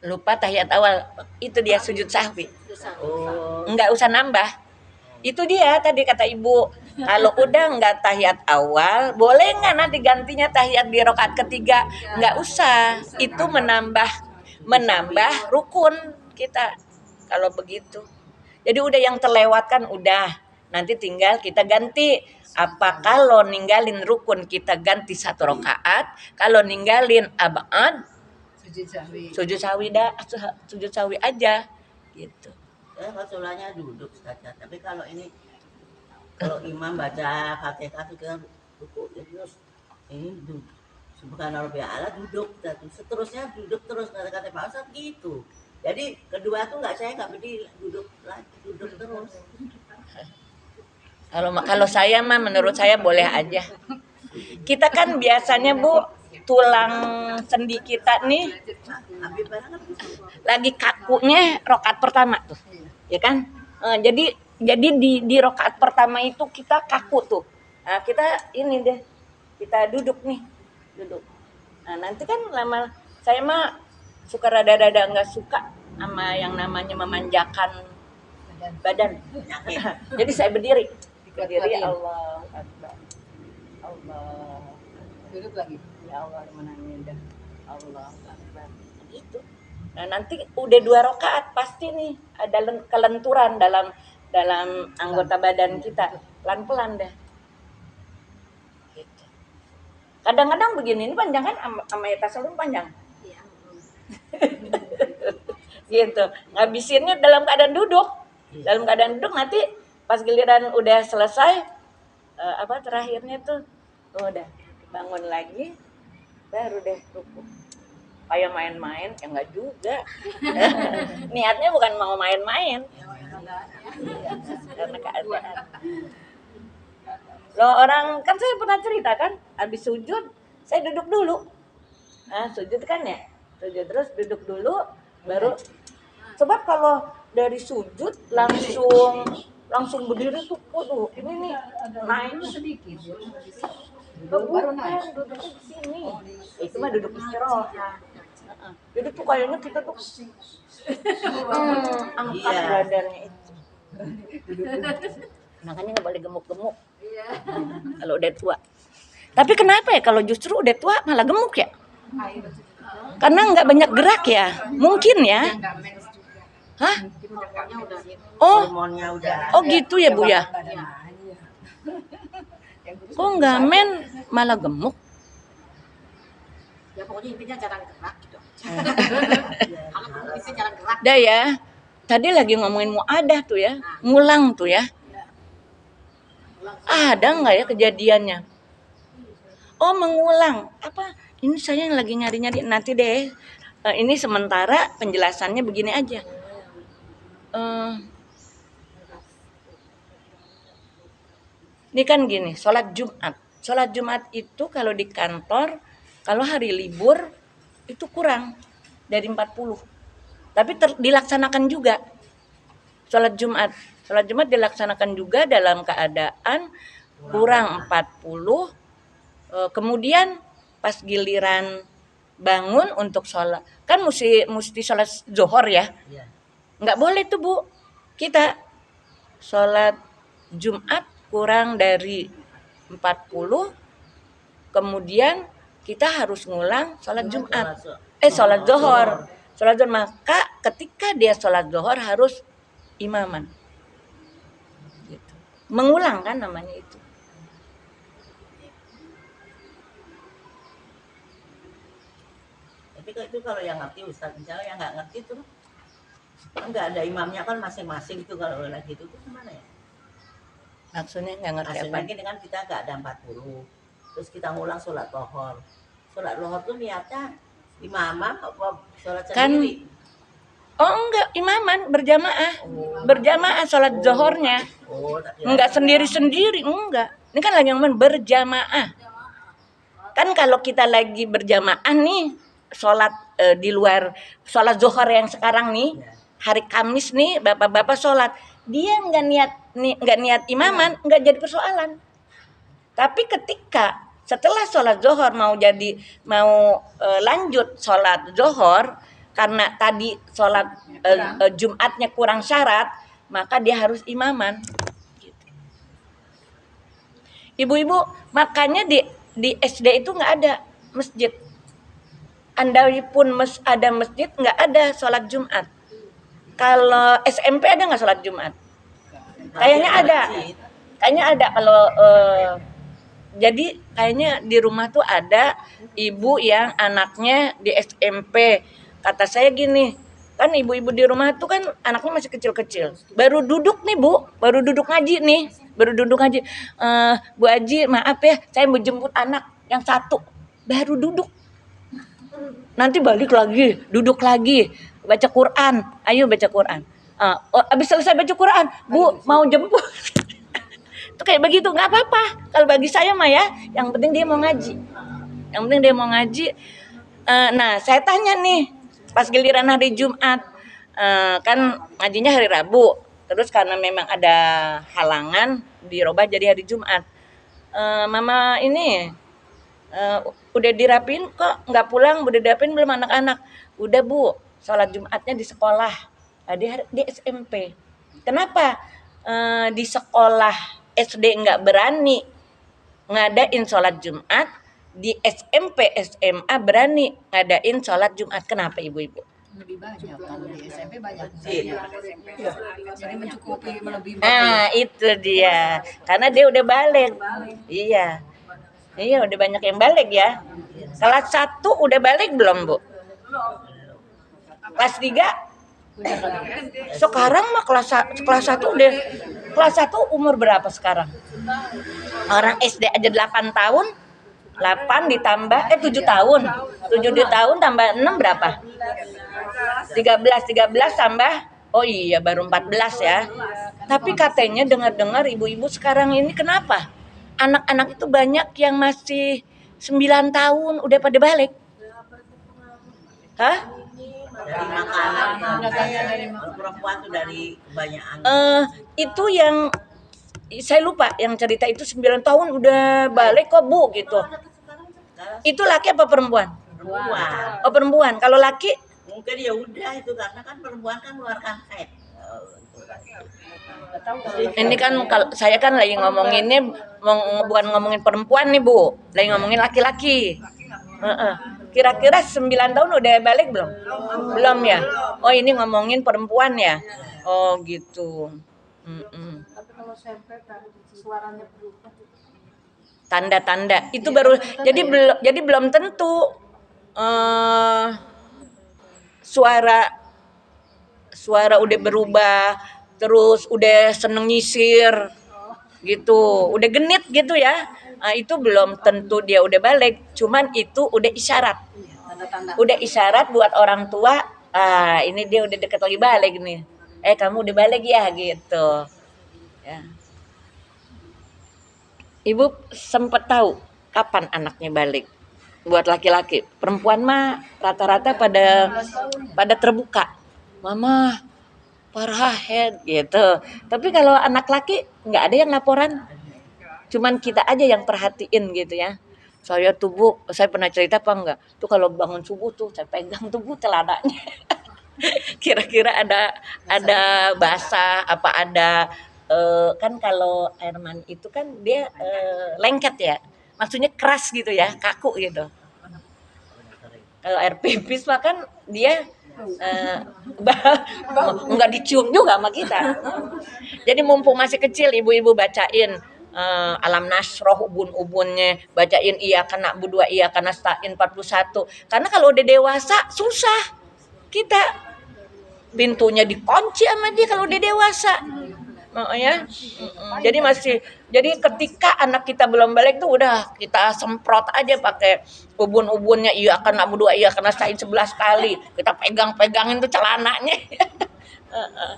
Lupa tahiyat awal, itu dia sujud sahwi. Oh, Enggak usah nambah. Itu dia tadi kata ibu. Kalau udah enggak tahiyat awal, boleh enggak nanti gantinya tahiyat di rakaat ketiga? Enggak usah. Itu menambah rukun kita. Kalau begitu. Jadi udah yang terlewatkan udah. Nanti tinggal kita ganti. Apa kalau ninggalin rukun kita ganti 1 rakaat, kalau ninggalin abad sujud sawi aja gitu. saya kalau sholatnya duduk saja. Tapi kalau imam baca Fatihah itu kan ruku terus ini duduk. Subhanallah bi'ala duduk, seterusnya duduk terus kata-kata Pak Ustadz gitu. Jadi kedua tuh saya nggak berdiri, duduk terus. Kalau saya mah menurut saya boleh aja. Kita kan biasanya Bu tulang sendi kita nih lagi kakunya rokaat pertama tuh, ya kan? Jadi di rokaat pertama itu kita kaku tuh. Nah, kita ini deh, kita duduk. Nah, nanti kan lama saya mah suka rada-rada nggak suka sama yang namanya memanjakan badan. Jadi saya berdiri Allah Akbar. Allah. Duduk lagi. Ya Allah menangindah. Allah Akbar. Gitu. Nah, nanti udah 2 rakaat pasti nih ada kelenturan dalam anggota badan kita. Pelan-pelan dah. Gitu. Kadang-kadang begini, ini panjang kan sama tasalun panjang. Iya. Gitu. Ngabisinnya dalam keadaan duduk. Dalam keadaan duduk nanti pas giliran udah selesai terakhirnya tuh udah bangun lagi baru deh ruku. Kayak main-main ya enggak juga. Niatnya bukan mau main-main. Karena keadaan. Loh, orang kan saya pernah cerita kan, habis sujud saya duduk dulu. Sujud kan ya? Sujud terus duduk dulu baru. Sebab kalau dari sujud langsung berdiri tuh, waduh, ini nih naik sedikit. Baru naik, duduk di sini. Itu mah duduk istirahat. Jadi tuh kayaknya kita tuh angkat badannya itu. Makanya nggak boleh gemuk-gemuk. Kalau udah tua. Tapi kenapa ya kalau justru udah tua malah gemuk ya? Karena nggak banyak gerak ya, mungkin ya. Hah? Hormonnya udah. Oh gitu ya Bu ya. Kok nggak men malah gemuk? Ya pokoknya intinya jarang gerak gitu. Intinya jarang gerak. Dah ya. Tadi lagi ngomongin muadah tuh ya, ngulang tuh ya. Ada nggak ya kejadiannya? Oh mengulang. Apa? Ini saya lagi nyari-nyari nanti deh. Ini sementara penjelasannya begini aja. Ini kan gini, sholat Jumat. Sholat Jumat itu kalau di kantor, kalau hari libur itu kurang dari 40. Tapi dilaksanakan juga sholat Jumat. Sholat Jumat dilaksanakan juga dalam keadaan kurang 40. Kemudian pas giliran bangun untuk sholat, kan mesti sholat zuhur ya. Nggak boleh tuh Bu, kita sholat Jumat kurang dari 40, kemudian kita harus ngulang sholat Jumat. Sholat zuhur. Sholat zuhur, maka ketika dia sholat zuhur harus imaman. Gitu. Mengulang kan namanya itu. Tapi itu kalau yang ngerti Ustaz, misalnya yang nggak ngerti tuh nggak ada imamnya kan masing-masing itu kalau lagi itu tuh gimana ya? Maksudnya nggak ngerti apa? Mungkin dengan kita nggak ada 40, terus kita ngulang sholat lohor. Sholat lohor tuh niatnya Imamah apa sholat Kan- sendiri? Oh enggak, imaman berjamaah sholat zohornya, Oh, tak kira. enggak sendiri-sendiri, enggak. Ini kan lagi ngomong berjamaah. Kan kalau kita lagi berjamaah nih, sholat di luar sholat zohor yang sekarang nih, hari Kamis nih, bapak-bapak sholat, dia nggak niat imaman, nggak jadi persoalan. Tapi ketika setelah sholat zohor mau lanjut sholat zohor karena tadi sholat Jumatnya kurang syarat, maka dia harus imaman. Ibu-ibu, makanya di SD itu nggak ada masjid. Andai pun ada masjid, nggak ada sholat Jumat. Kalau SMP ada nggak sholat Jumat? Kayaknya ada. Kayaknya ada kalau jadi kayaknya di rumah tuh ada ibu yang anaknya di SMP. Kata saya gini, kan ibu-ibu di rumah tuh kan anaknya masih kecil-kecil. Baru duduk nih Bu, baru duduk ngaji nih. Bu Haji, maaf ya, saya mau jemput anak yang satu. Baru duduk. Nanti balik lagi, duduk lagi, baca Quran. Ayo baca Quran. Habis selesai baca Quran, Bu mau jemput. Itu kayak begitu, nggak apa-apa. Kalau bagi saya mah ya, yang penting dia mau ngaji. Nah, saya tanya nih, pas giliran hari Jumat, kan ngajinya hari Rabu. Terus karena memang ada halangan, dirubah jadi hari Jumat. Mama ini udah dirapin kok nggak pulang, udah dirapin belum anak-anak? Udah Bu, sholat Jumatnya di sekolah, di SMP. Kenapa di sekolah SD nggak berani ngadain sholat Jumat, di SMP SMA berani ngadain sholat Jumat? Kenapa ibu-ibu? Lebih banyak kalau di SMP banyak. Iya. Jadi mencukupi melebihi. Nah itu dia, karena dia udah balik. Iya, udah banyak yang balik ya. Kelas 1 udah balik belum Bu? Kelas 3? Sekarang mah kelas 1 udah. Kelas 1 umur berapa sekarang? Orang SD aja 8 tahun. 8 ditambah 7 tahun. 7 tahun tambah 6 berapa? 13 tambah, oh iya baru 14 ya. Tapi katanya dengar-dengar ibu-ibu sekarang ini kenapa? Anak-anak itu banyak yang masih 9 tahun udah pada balik. Hah? Dari makanan, kalau perempuan tuh dari kebanyakan. Itu yang saya lupa yang cerita itu 9 tahun udah balik kok Bu gitu. Itu laki apa perempuan? Perempuan. Oh perempuan. Kalau laki? Mungkin ya udah itu karena kan perempuan kan mengeluarkan haid. Ini kan saya kan lagi ngomonginnya bukan ngomongin perempuan nih Bu, lagi ngomongin laki-laki. Kira-kira 9 tahun udah balik belum? Belum ya? Oh ini ngomongin perempuan ya? Oh gitu. Tapi kalau SMP kan suaranya berubah. Tanda-tanda itu baru jadi belum tentu suara udah berubah, terus udah seneng nyisir gitu, udah genit gitu ya. Itu belum tentu dia udah balik, cuman itu udah isyarat. Udah isyarat buat orang tua, ini dia udah deket lagi balik nih. Kamu udah balik ya gitu. Ya. Ibu sempat tahu kapan anaknya balik? Buat laki-laki, perempuan mah rata-rata pada terbuka. Mama parah head gitu. Tapi kalau anak laki nggak ada yang laporan. Cuman kita aja yang perhatiin gitu ya. Saya pernah cerita apa enggak? Tuh kalau bangun subuh tuh saya pegang tubuh celananya. Kira-kira ada basah apa ada kan kalau air mani itu kan dia lengket ya. Maksudnya keras gitu ya, kaku gitu. Kalau air pipis mah kan dia nggak dicium juga sama kita. Jadi mumpung masih kecil ibu-ibu bacain alam nasroh ubun-ubunnya, bacain iya kena budua iya kena stain 41. Karena kalau udah dewasa susah. Kita pintunya dikunci sama dia kalau udah dewasa. Oh ya. Jadi ketika anak kita belum balik tuh udah kita semprot aja pakai ubun-ubunnya, iya karena berdua, iya karena sain 11 kali. Kita pegang-pegangin tuh celananya. Heeh.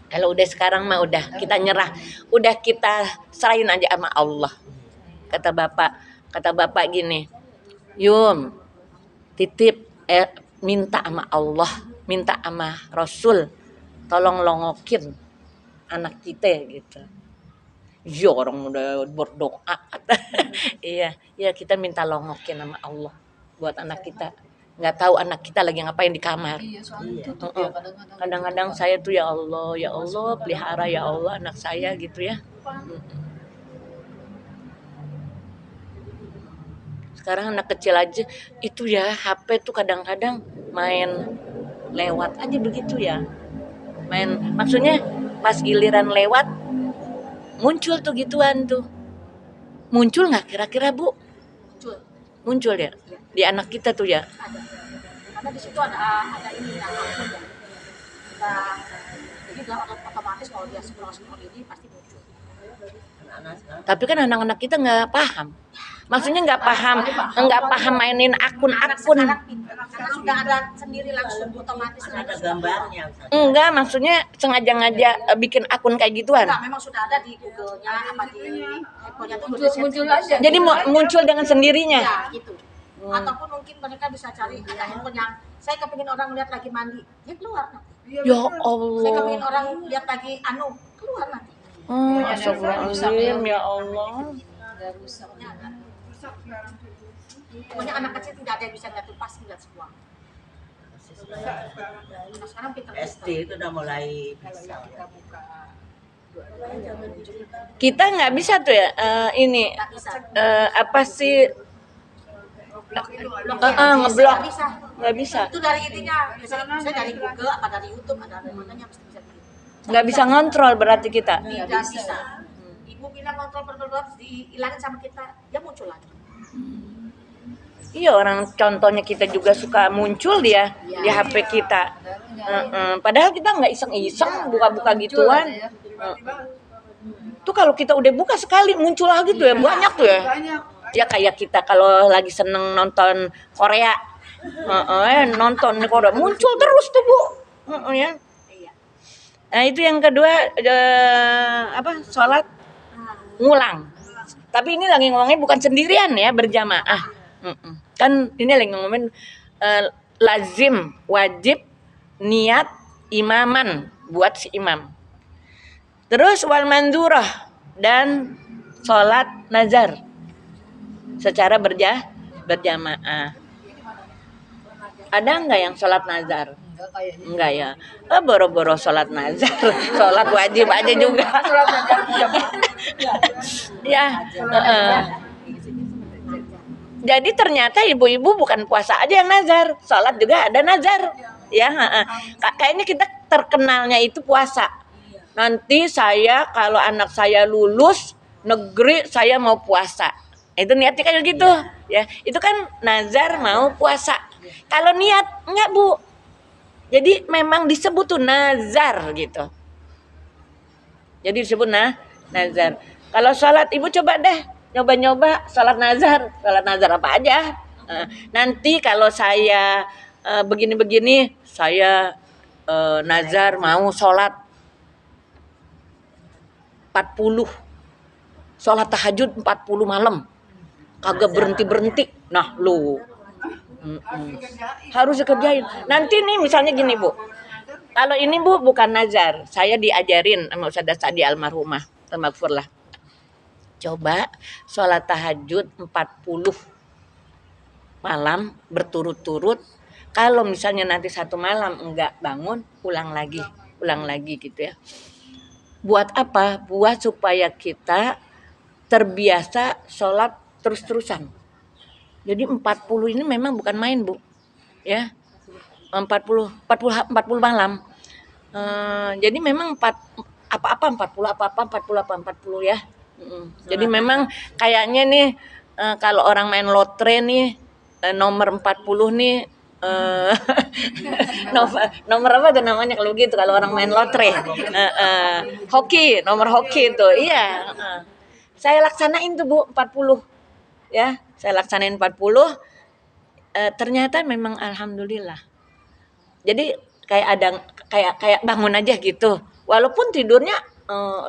Kalau udah sekarang mah udah kita nyerah, udah kita serahin aja sama Allah. Kata bapak gini, Yum, titip minta sama Allah, minta sama Rasul, tolong longokin anak kita gitu. Ya orang udah berdoa. Iya, ya kita minta longokin sama Allah buat anak kita. Nggak tahu anak kita lagi ngapain di kamar. Iya, soalnya tutup Heeh. ya kadang-kadang. Kadang-kadang saya tuh ya Allah, pelihara ya Allah anak saya gitu ya. Sekarang anak kecil aja itu ya HP tuh kadang-kadang main lewat aja begitu ya. Maksudnya pas giliran lewat muncul tuh gituan tuh. Muncul nggak kira-kira Bu? Muncul. Muncul ya? Di anak kita tuh ya? Ada. Karena di situ ada ini yang akun ya. Kita jadi udah otomatis kalau dia scroll ini pasti muncul. Anak-anak sekarang Tapi kan anak-anak kita nggak paham. Maksudnya nggak paham mainin akun-akun. Karena sudah ada sendiri langsung otomatis ada gambarnya. Enggak, maksudnya sengaja bikin akun kayak gituan. Enggak, memang sudah ada di Google-nya apa di Apple-nya tuh Muncul aja. Jadi muncul dengan sendirinya. ya gitu. Ataupun mungkin mereka bisa cari ada handphone yang saya kepingin orang lihat lagi mandi, dia keluar nanti. Ya Saya Allah. kepingin orang lihat lagi keluar nanti. Astagfirullahaladzim, ya Allah. Udah rusaknya. Pokoknya anak kecil tidak ada yang bisa lihat pasti lihat semua. Nah, sekarang pintar SD itu udah mulai bisa. kita buka Kita nggak bisa tuh ya, ini nggak bisa. apa sih? Ngeblok. Nggak bisa. Itu dari ininya, misalnya saya dari Google apa dari YouTube ada makanya mesti bisa begitu. Nggak bisa ngontrol berarti kita. Tidak bisa. Ibu bilang kontrol perbuatan dihilangin sama kita, dia muncul lagi. Iya, orang contohnya kita juga suka muncul dia di HP kita. Padahal kita nggak iseng-iseng buka-buka gituan. Tuh kalau kita udah buka sekali muncul lagi tuh ya, banyak tuh ya. Ya kayak kita kalau lagi seneng nonton Korea, nonton Korea muncul terus tuh Bu. Ya. Nah itu yang kedua sholat ngulang. Tapi ini lagi ngomongnya bukan sendirian ya, berjamaah. Kan ini lagi ngomongin lazim, wajib, niat, imaman buat si imam. Terus wal mandurah dan sholat nazar secara berjamaah. Ada nggak yang sholat nazar? Enggak ya. Boro-boro sholat nazar, sholat wajib aja juga. Ya. Jadi ternyata ibu-ibu bukan puasa aja yang nazar, sholat juga ada nazar. Ya, kayaknya kita terkenalnya itu puasa. Nanti saya kalau anak saya lulus negeri saya mau puasa. Itu niatnya kayak gitu, ya. Itu kan nazar mau puasa. Kalau niat enggak, Bu. Jadi memang disebut tuh nazar gitu. Jadi disebut nazar. Kalau sholat ibu coba deh nyoba sholat nazar apa aja. Nanti kalau saya begini-begini saya nazar mau sholat 40 sholat tahajud 40 malam kagak berhenti. Nah lu harus dikerjain. Nanti nih misalnya gini Bu, kalau ini Bu bukan nazar, saya diajarin sama Ustazah Sadi almarhumah, almarhumah. Coba sholat tahajud 40 malam berturut-turut. Kalau misalnya nanti satu malam enggak bangun, ulang lagi gitu ya. Buat apa? Buat supaya kita terbiasa sholat terus-terusan. Jadi 40 ini memang bukan main Bu, ya 40 malam. Jadi memang 40 ya. Jadi memang kayaknya nih kalau orang main lotre nih nomor 40 nih eh nomor apa tuh namanya kalau gitu kalau orang main lotre? Hoki, nomor hoki itu. Iya, Saya laksanain tuh Bu 40 ya. Saya laksanain 40 ternyata memang alhamdulillah. Jadi kayak ada kayak kayak bangun aja gitu. Walaupun tidurnya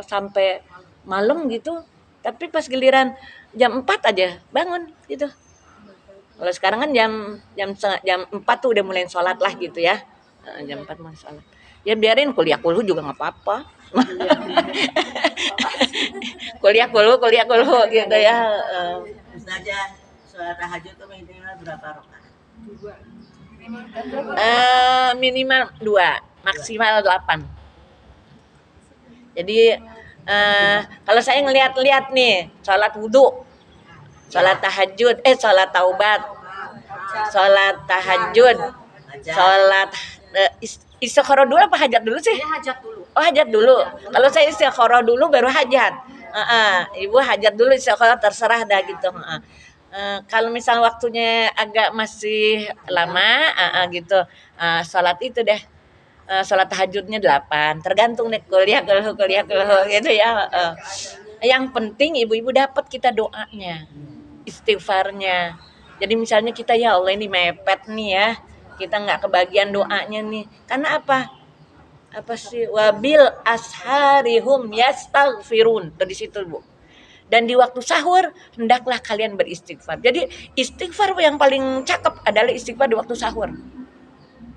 sampai malam gitu, tapi pas giliran jam 4 aja bangun gitu. Kalau sekarang kan jam 4 tuh udah mulai sholat lah gitu ya. Jam 4 mulai sholat. Ya biarin kuliah dulu juga nggak apa-apa. kuliah dulu gitu ya. Ustazah, sholat tahajud tuh minimal berapa rakaat? Minimal 2, maksimal 8. Jadi kalau saya ngeliat-liat nih, sholat wudhu, sholat tahajud, sholat taubat, sholat tahajud, sholat istikharah dulu apa hajat dulu sih? Hajat dulu. Oh hajat dulu. Kalau saya istikharah dulu baru hajat. Ibu hajat dulu istikharah terserah dah gitu. Kalau misal waktunya agak masih lama, gitu, sholat itu deh. Sholat tahajudnya 8, tergantung deh kuliah gitu ya. Yang penting ibu-ibu dapat kita doanya, istighfarnya. Jadi misalnya kita ya Allah ini mepet nih ya, kita nggak kebagian doanya nih. Karena apa? Apa sih wabil asharihum yastaghfirun tuh di situ Bu. Dan di waktu sahur hendaklah kalian beristighfar. Jadi istighfar yang paling cakep adalah istighfar di waktu sahur.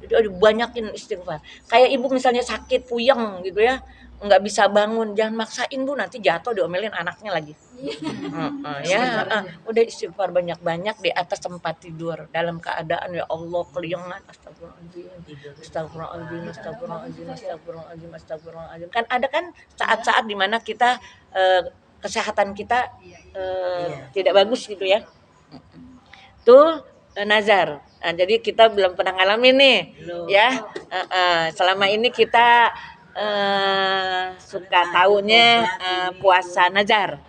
Jadi banyakin istighfar. Kayak ibu misalnya sakit puyeng gitu ya, nggak bisa bangun, jangan maksain Bu, nanti jatuh diomelin anaknya lagi. Udah istighfar banyak-banyak di atas tempat tidur dalam keadaan ya Allah keliengan, astagfirullahaladzim. Kan ada kan saat-saat dimana kita kesehatan kita tidak bagus gitu ya. Tuh nazar. Nah, jadi kita belum pernah ngalamin nih, ya. Selama ini kita suka taunya puasa nazar.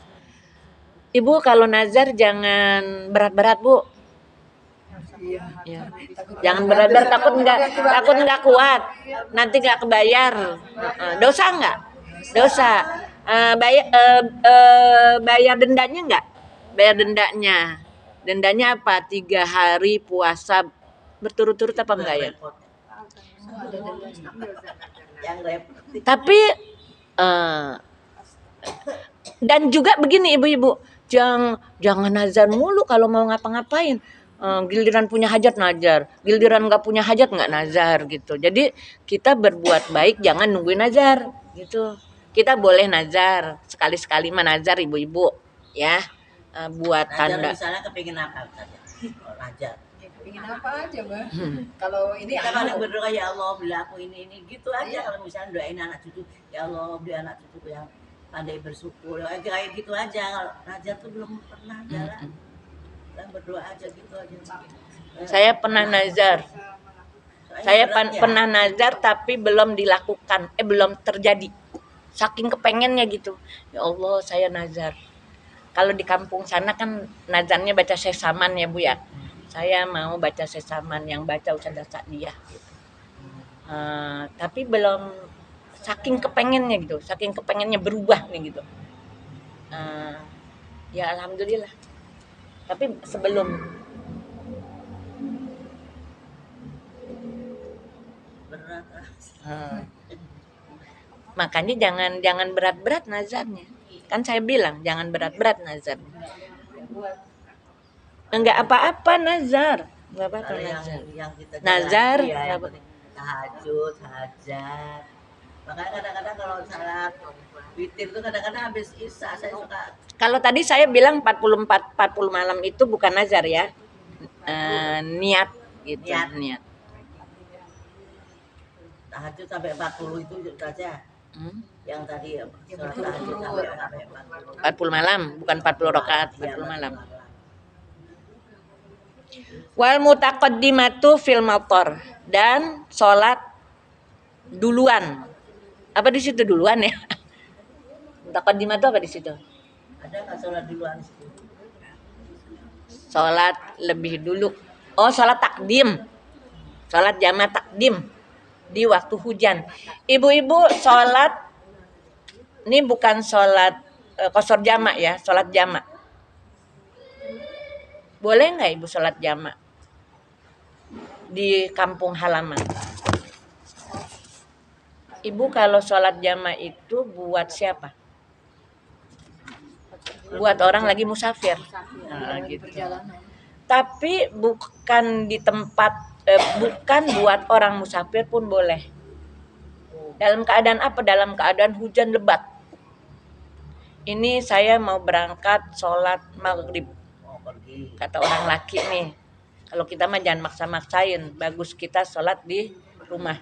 Ibu kalau nazar jangan berat-berat Bu. Ya. Jangan berat-berat takut nggak kuat, nanti nggak kebayar. Dosa nggak? Dosa. Bayar dendanya nggak? Bayar dendanya. Dendanya apa? 3 hari puasa berturut-turut apa enggak ya? Tapi dan juga begini ibu-ibu, jangan nazar mulu kalau mau ngapa-ngapain. Giliran punya hajat nazar, giliran nggak punya hajat nggak nazar gitu. Jadi kita berbuat baik jangan nungguin nazar gitu. Kita boleh nazar sekali-sekali nazar ibu-ibu ya. Buat tanda. Misalnya kepingin apa saja? Nazar. Pengen apa aja Mbak. Kalau ini kita paling berdoa ya Allah bila aku ini gitu aja. Kalau misalnya doain anak cucu, ya Allah beli anak cucu yang pandai bersyukur, kayak gitu aja. Kalau nazar tuh belum pernah jalan. Dan berdoa aja gitu aja. Saya pernah nazar. Saya pernah nazar tapi belum dilakukan, belum terjadi. Saking kepengennya gitu. Ya Allah saya nazar. Kalau di kampung sana kan nazarnya baca sesaman ya Bu ya. Saya mau baca sesaman yang baca Ustazah Sa'diyah gitu. Tapi belum saking kepengennya gitu, saking kepengennya berubah nih gitu. Ya alhamdulillah. Tapi sebelum berat. Makanya jangan berat-berat nazarnya. Kan saya bilang jangan berat-berat nazar. Enggak apa-apa nazar. Enggak apa-apa nazar. Yang kita nazar ya, tahajud, hajat. Makanya kadang-kadang kalau salat witir itu kadang-kadang habis isya saya suka. Kalau tadi saya bilang 40 malam itu bukan nazar ya. Niat gitu, niat. Tahajud sampai 40 itu saja. Yang tadi sholat tahajud sampai 40 malam, bukan 40 rakaat, 40 malam. Wal mutaqaddimatu fil matar, dan sholat duluan. Apa di situ duluan ya? Mutaqaddimatu apa di situ? Ada nggak sholat duluan di situ? Sholat lebih dulu. Oh, sholat takdim. Sholat jamaah takdim di waktu hujan. Ibu-ibu sholat, ini bukan sholat qasar jamaah ya, sholat jamaah. Boleh nggak ibu sholat jamaah di kampung halaman? Ibu kalau sholat jamaah itu buat siapa? Buat orang lagi musafir. Nah, gitu. Tapi bukan di tempat, bukan buat orang musafir pun boleh. Dalam keadaan apa? Dalam keadaan hujan lebat. Ini saya mau berangkat sholat maghrib. Kata orang laki nih, kalau kita mah jangan maksa-maksain. Bagus kita sholat di rumah.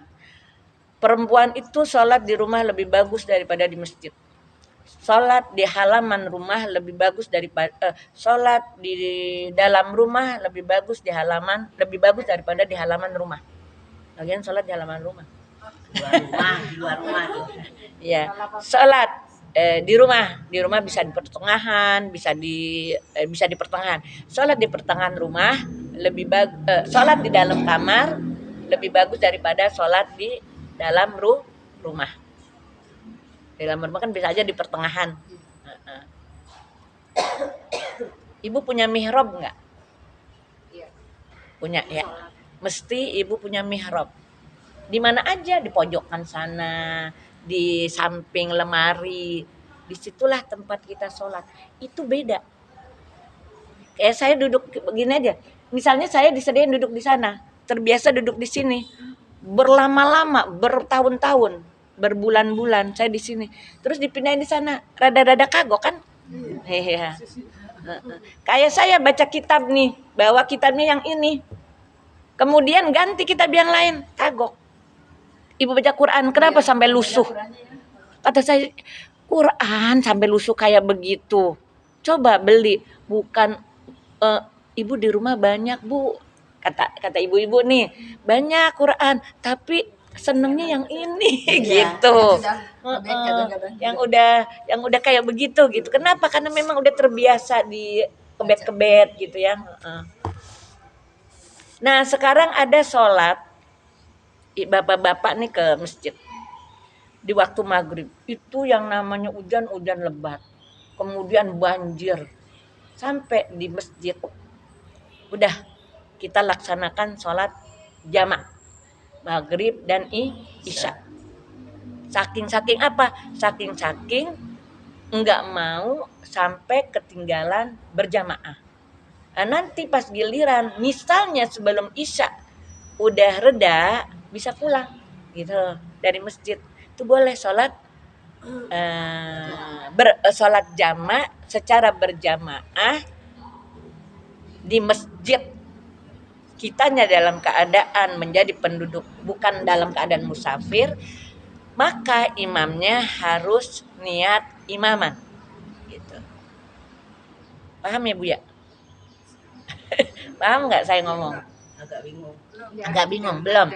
Perempuan itu sholat di rumah lebih bagus daripada di masjid. Sholat di halaman rumah lebih bagus daripada sholat di dalam rumah lebih bagus daripada di halaman rumah. Lagian sholat di halaman rumah. Di luar rumah. Ya, sholat di rumah bisa di pertengahan, bisa di pertengahan. Sholat di pertengahan rumah lebih bagus. Sholat di dalam kamar lebih bagus daripada sholat di dalam rumah. Di dalam rumah kan bisa aja di pertengahan. Ibu punya mihrab nggak? Punya ya. Mesti ibu punya mihrab. Di mana aja, di pojokan sana, di samping lemari, disitulah tempat kita sholat. Itu beda. Kayak saya duduk begini aja. Misalnya saya disediain duduk di sana, terbiasa duduk di sini, berlama-lama, bertahun-tahun, berbulan-bulan saya di sini. Terus dipindahin di sana, rada-rada kagok kan? Iya. Kayak saya baca kitab nih, bawa kitabnya yang ini. Kemudian ganti kitab yang lain, kagok. Ibu baca Quran, kenapa sampai lusuh? Kata saya, Quran sampai lusuh kayak begitu. Coba beli, bukan ibu di rumah banyak bu. Kata ibu-ibu nih, banyak Quran, tapi senengnya yang ini gitu. Yang udah kayak begitu gitu. Kenapa? Karena memang udah terbiasa di kebet-kebet gitu ya. Nah, sekarang ada sholat bapak-bapak nih ke masjid di waktu maghrib. Itu yang namanya hujan lebat. Kemudian banjir sampai di masjid. Udah kita laksanakan sholat jamaah maghrib dan isya. Saking apa? Saking enggak mau sampai ketinggalan berjamaah. Nah, nanti pas giliran, misalnya sebelum isya udah reda, bisa pulang gitu dari masjid. Itu boleh sholat sholat jamaah secara berjamaah di masjid. Kitanya dalam keadaan menjadi penduduk, bukan dalam keadaan musafir, maka imamnya harus niat imaman gitu. Paham ya Bu ya? Paham nggak saya ngomong? Agak bingung belum?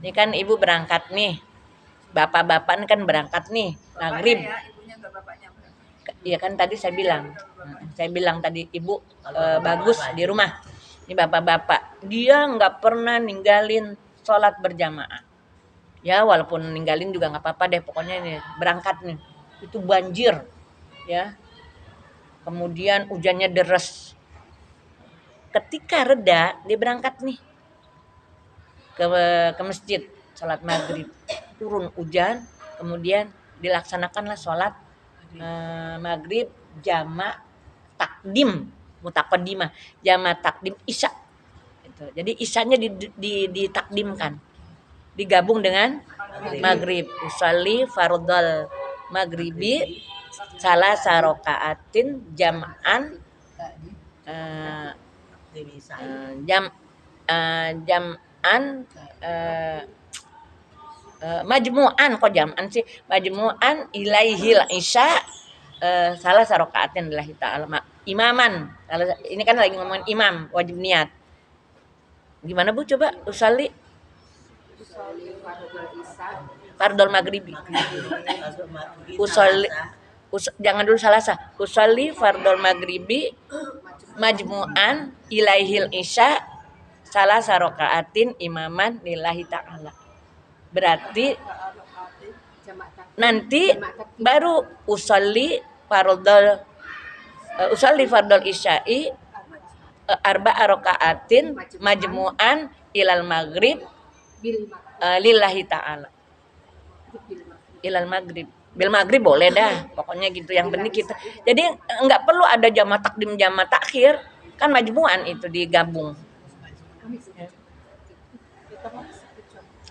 Ini kan ibu berangkat nih, bapak-bapak kan berangkat nih maghrib. Iya kan tadi saya bilang tadi ibu bagus di rumah. Ini bapak-bapak, dia nggak pernah ninggalin sholat berjamaah. Ya walaupun ninggalin juga nggak apa-apa deh, pokoknya nih berangkat nih. Itu banjir, ya. Kemudian hujannya deras. Ketika reda, dia berangkat nih ke masjid sholat maghrib. Turun hujan, kemudian dilaksanakanlah sholat maghrib jamaah takdim mutaqaddimah, jamaah takdim isya. Gitu. Jadi isyanya ditakdimkan, digabung dengan maghrib. Usolli fardhal maghribi salasa rakaatin jam'an majmu'an, kok jam'an sih, majmu'an ilaihil isya salah sarokaatin lillahi ta'ala imaman. Ini kan lagi ngomongin imam, wajib niat. Gimana Bu coba? Usolli fardhol maghribi. Jangan dulu salasa. Usolli fardhol maghribi majmu'an ilaihil isya salah sarokaatin imaman lillahi ta'ala. Berarti nanti baru usolli fardol isya'i arba'a rakaatin majmu'an ilal maghrib lillahi ta'ala. Ilal maghrib. Bil maghrib boleh dah, pokoknya gitu. Yang penting kita. Jadi enggak perlu ada jama' takdim jama' takhir, kan majmu'an itu digabung.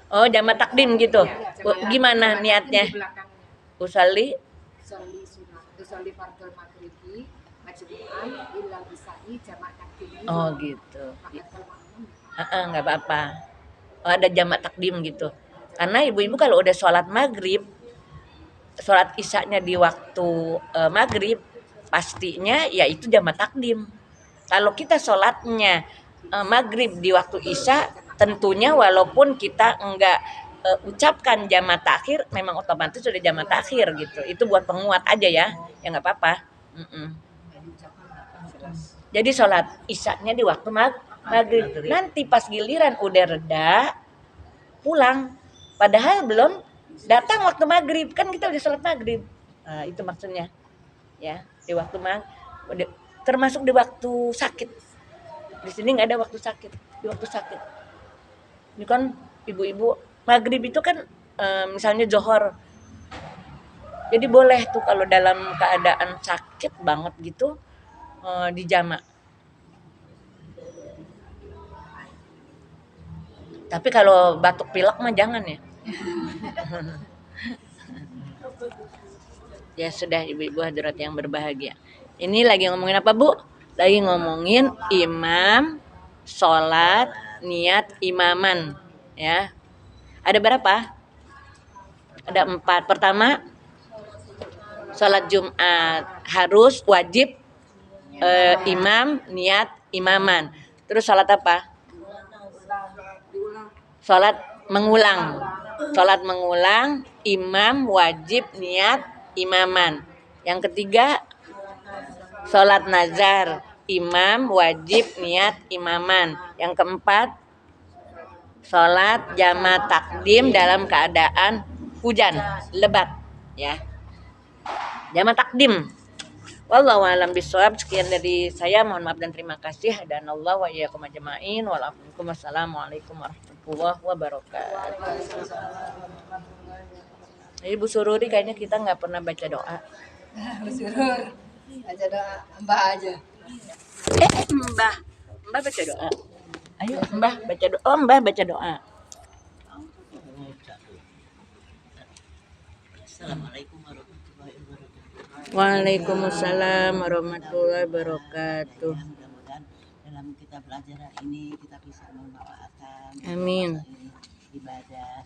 Oh, jama' takdim gitu. Gimana niatnya? Usolli fardhol maghribi majmu'an ilal isya'i jama' takdim. Oh gitu. Enggak apa-apa. Oh, ada jama' takdim gitu. Karena ibu-ibu kalau udah sholat maghrib, sholat isyanya di waktu maghrib, pastinya yaitu jama' takdim. Kalau kita sholatnya maghrib di waktu isya, tentunya walaupun kita enggak ucapkan jama' takhir, memang otomatis sudah jama' takhir gitu. Itu buat penguat aja ya nggak apa-apa. Jadi sholat isyanya di waktu maghrib. Nanti pas giliran udah reda, pulang. Padahal belum datang waktu maghrib, kan kita udah sholat maghrib. Nah, itu maksudnya. Ya, di waktu termasuk di waktu sakit. Di sini nggak ada waktu sakit. Di waktu sakit. Ini kan ibu-ibu maghrib itu kan misalnya zohor. Jadi boleh tuh kalau dalam keadaan sakit banget gitu dijama'. Tapi kalau batuk pilek mah jangan ya. Ya sudah ibu-ibu hadirat yang berbahagia. Ini lagi ngomongin apa Bu? Lagi ngomongin imam, sholat, niat imaman. Ya. Ada berapa? Ada 4. Pertama, sholat Jumat harus wajib imam, niat imaman. Terus sholat apa? Sholat mengulang. Sholat mengulang, imam wajib niat imaman. Yang ketiga, sholat nazar, imam wajib niat imaman. Yang keempat, sholat jama' takdim dalam keadaan hujan lebat, ya. Jama' takdim. Wallahu a'lam bishawab. Sekian dari saya, mohon maaf dan terima kasih. Hadanallahu wa iyyakum ajma'in. Wassalamualaikum warahmatullahi wabarakatuh. Ibu Sururi kayaknya kita nggak pernah baca doa. Surur. Baca doa Mbah aja. Mbah baca doa. Ayo Mbah baca doa. Oh, Mbah baca doa. Assalamualaikum warahmatullahi wabarakatuh. Waalaikumsalam warahmatullahi wabarakatuh. Mudah-mudahan dalam kita belajar hari ini kita bisa memanfaatkan Amin. ibadah.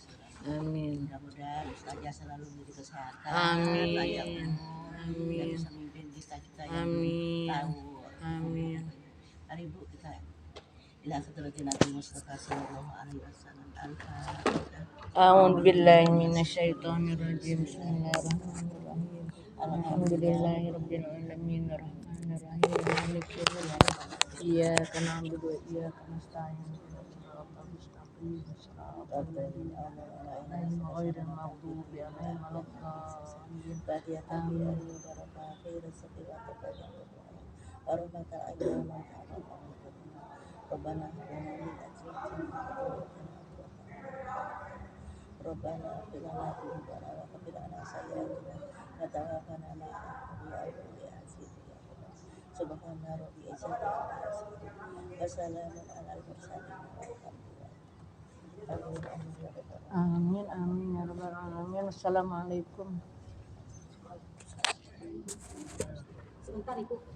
Amin. Mudah-mudahan Ustazah selalu diberi kesehatan. Amin. Banyak umur. Amin. Dan bisa memimpin kita yang Amin. tahu. Amin. Hari Ibu kita ila hadratin Nabi Mustafa sallallahu alaihi wasallam. Al-Fatihah. A'udzu billahi minasyaitonir rajim. Bismillahirrahmanirrahim. Alhamdulillahirabbil alamin arrahmanir rahim maliki yaumiddin. Iyyaka na'budu wa iyyaka nasta'in. Shiratal mustaqim. Shiratal ladzina an'amta 'alaihim ghairil maghdubi 'alaihim waladdallin. Amin. Rabbana Rabbana bilana tuhibana wa kabilana sayyatina wa tawaffana ma'a subhana rabbi izzati wa salamun alal mursalin Amin amin ya rabbal alamin. Assalamualaikum. Sebentar Ibu.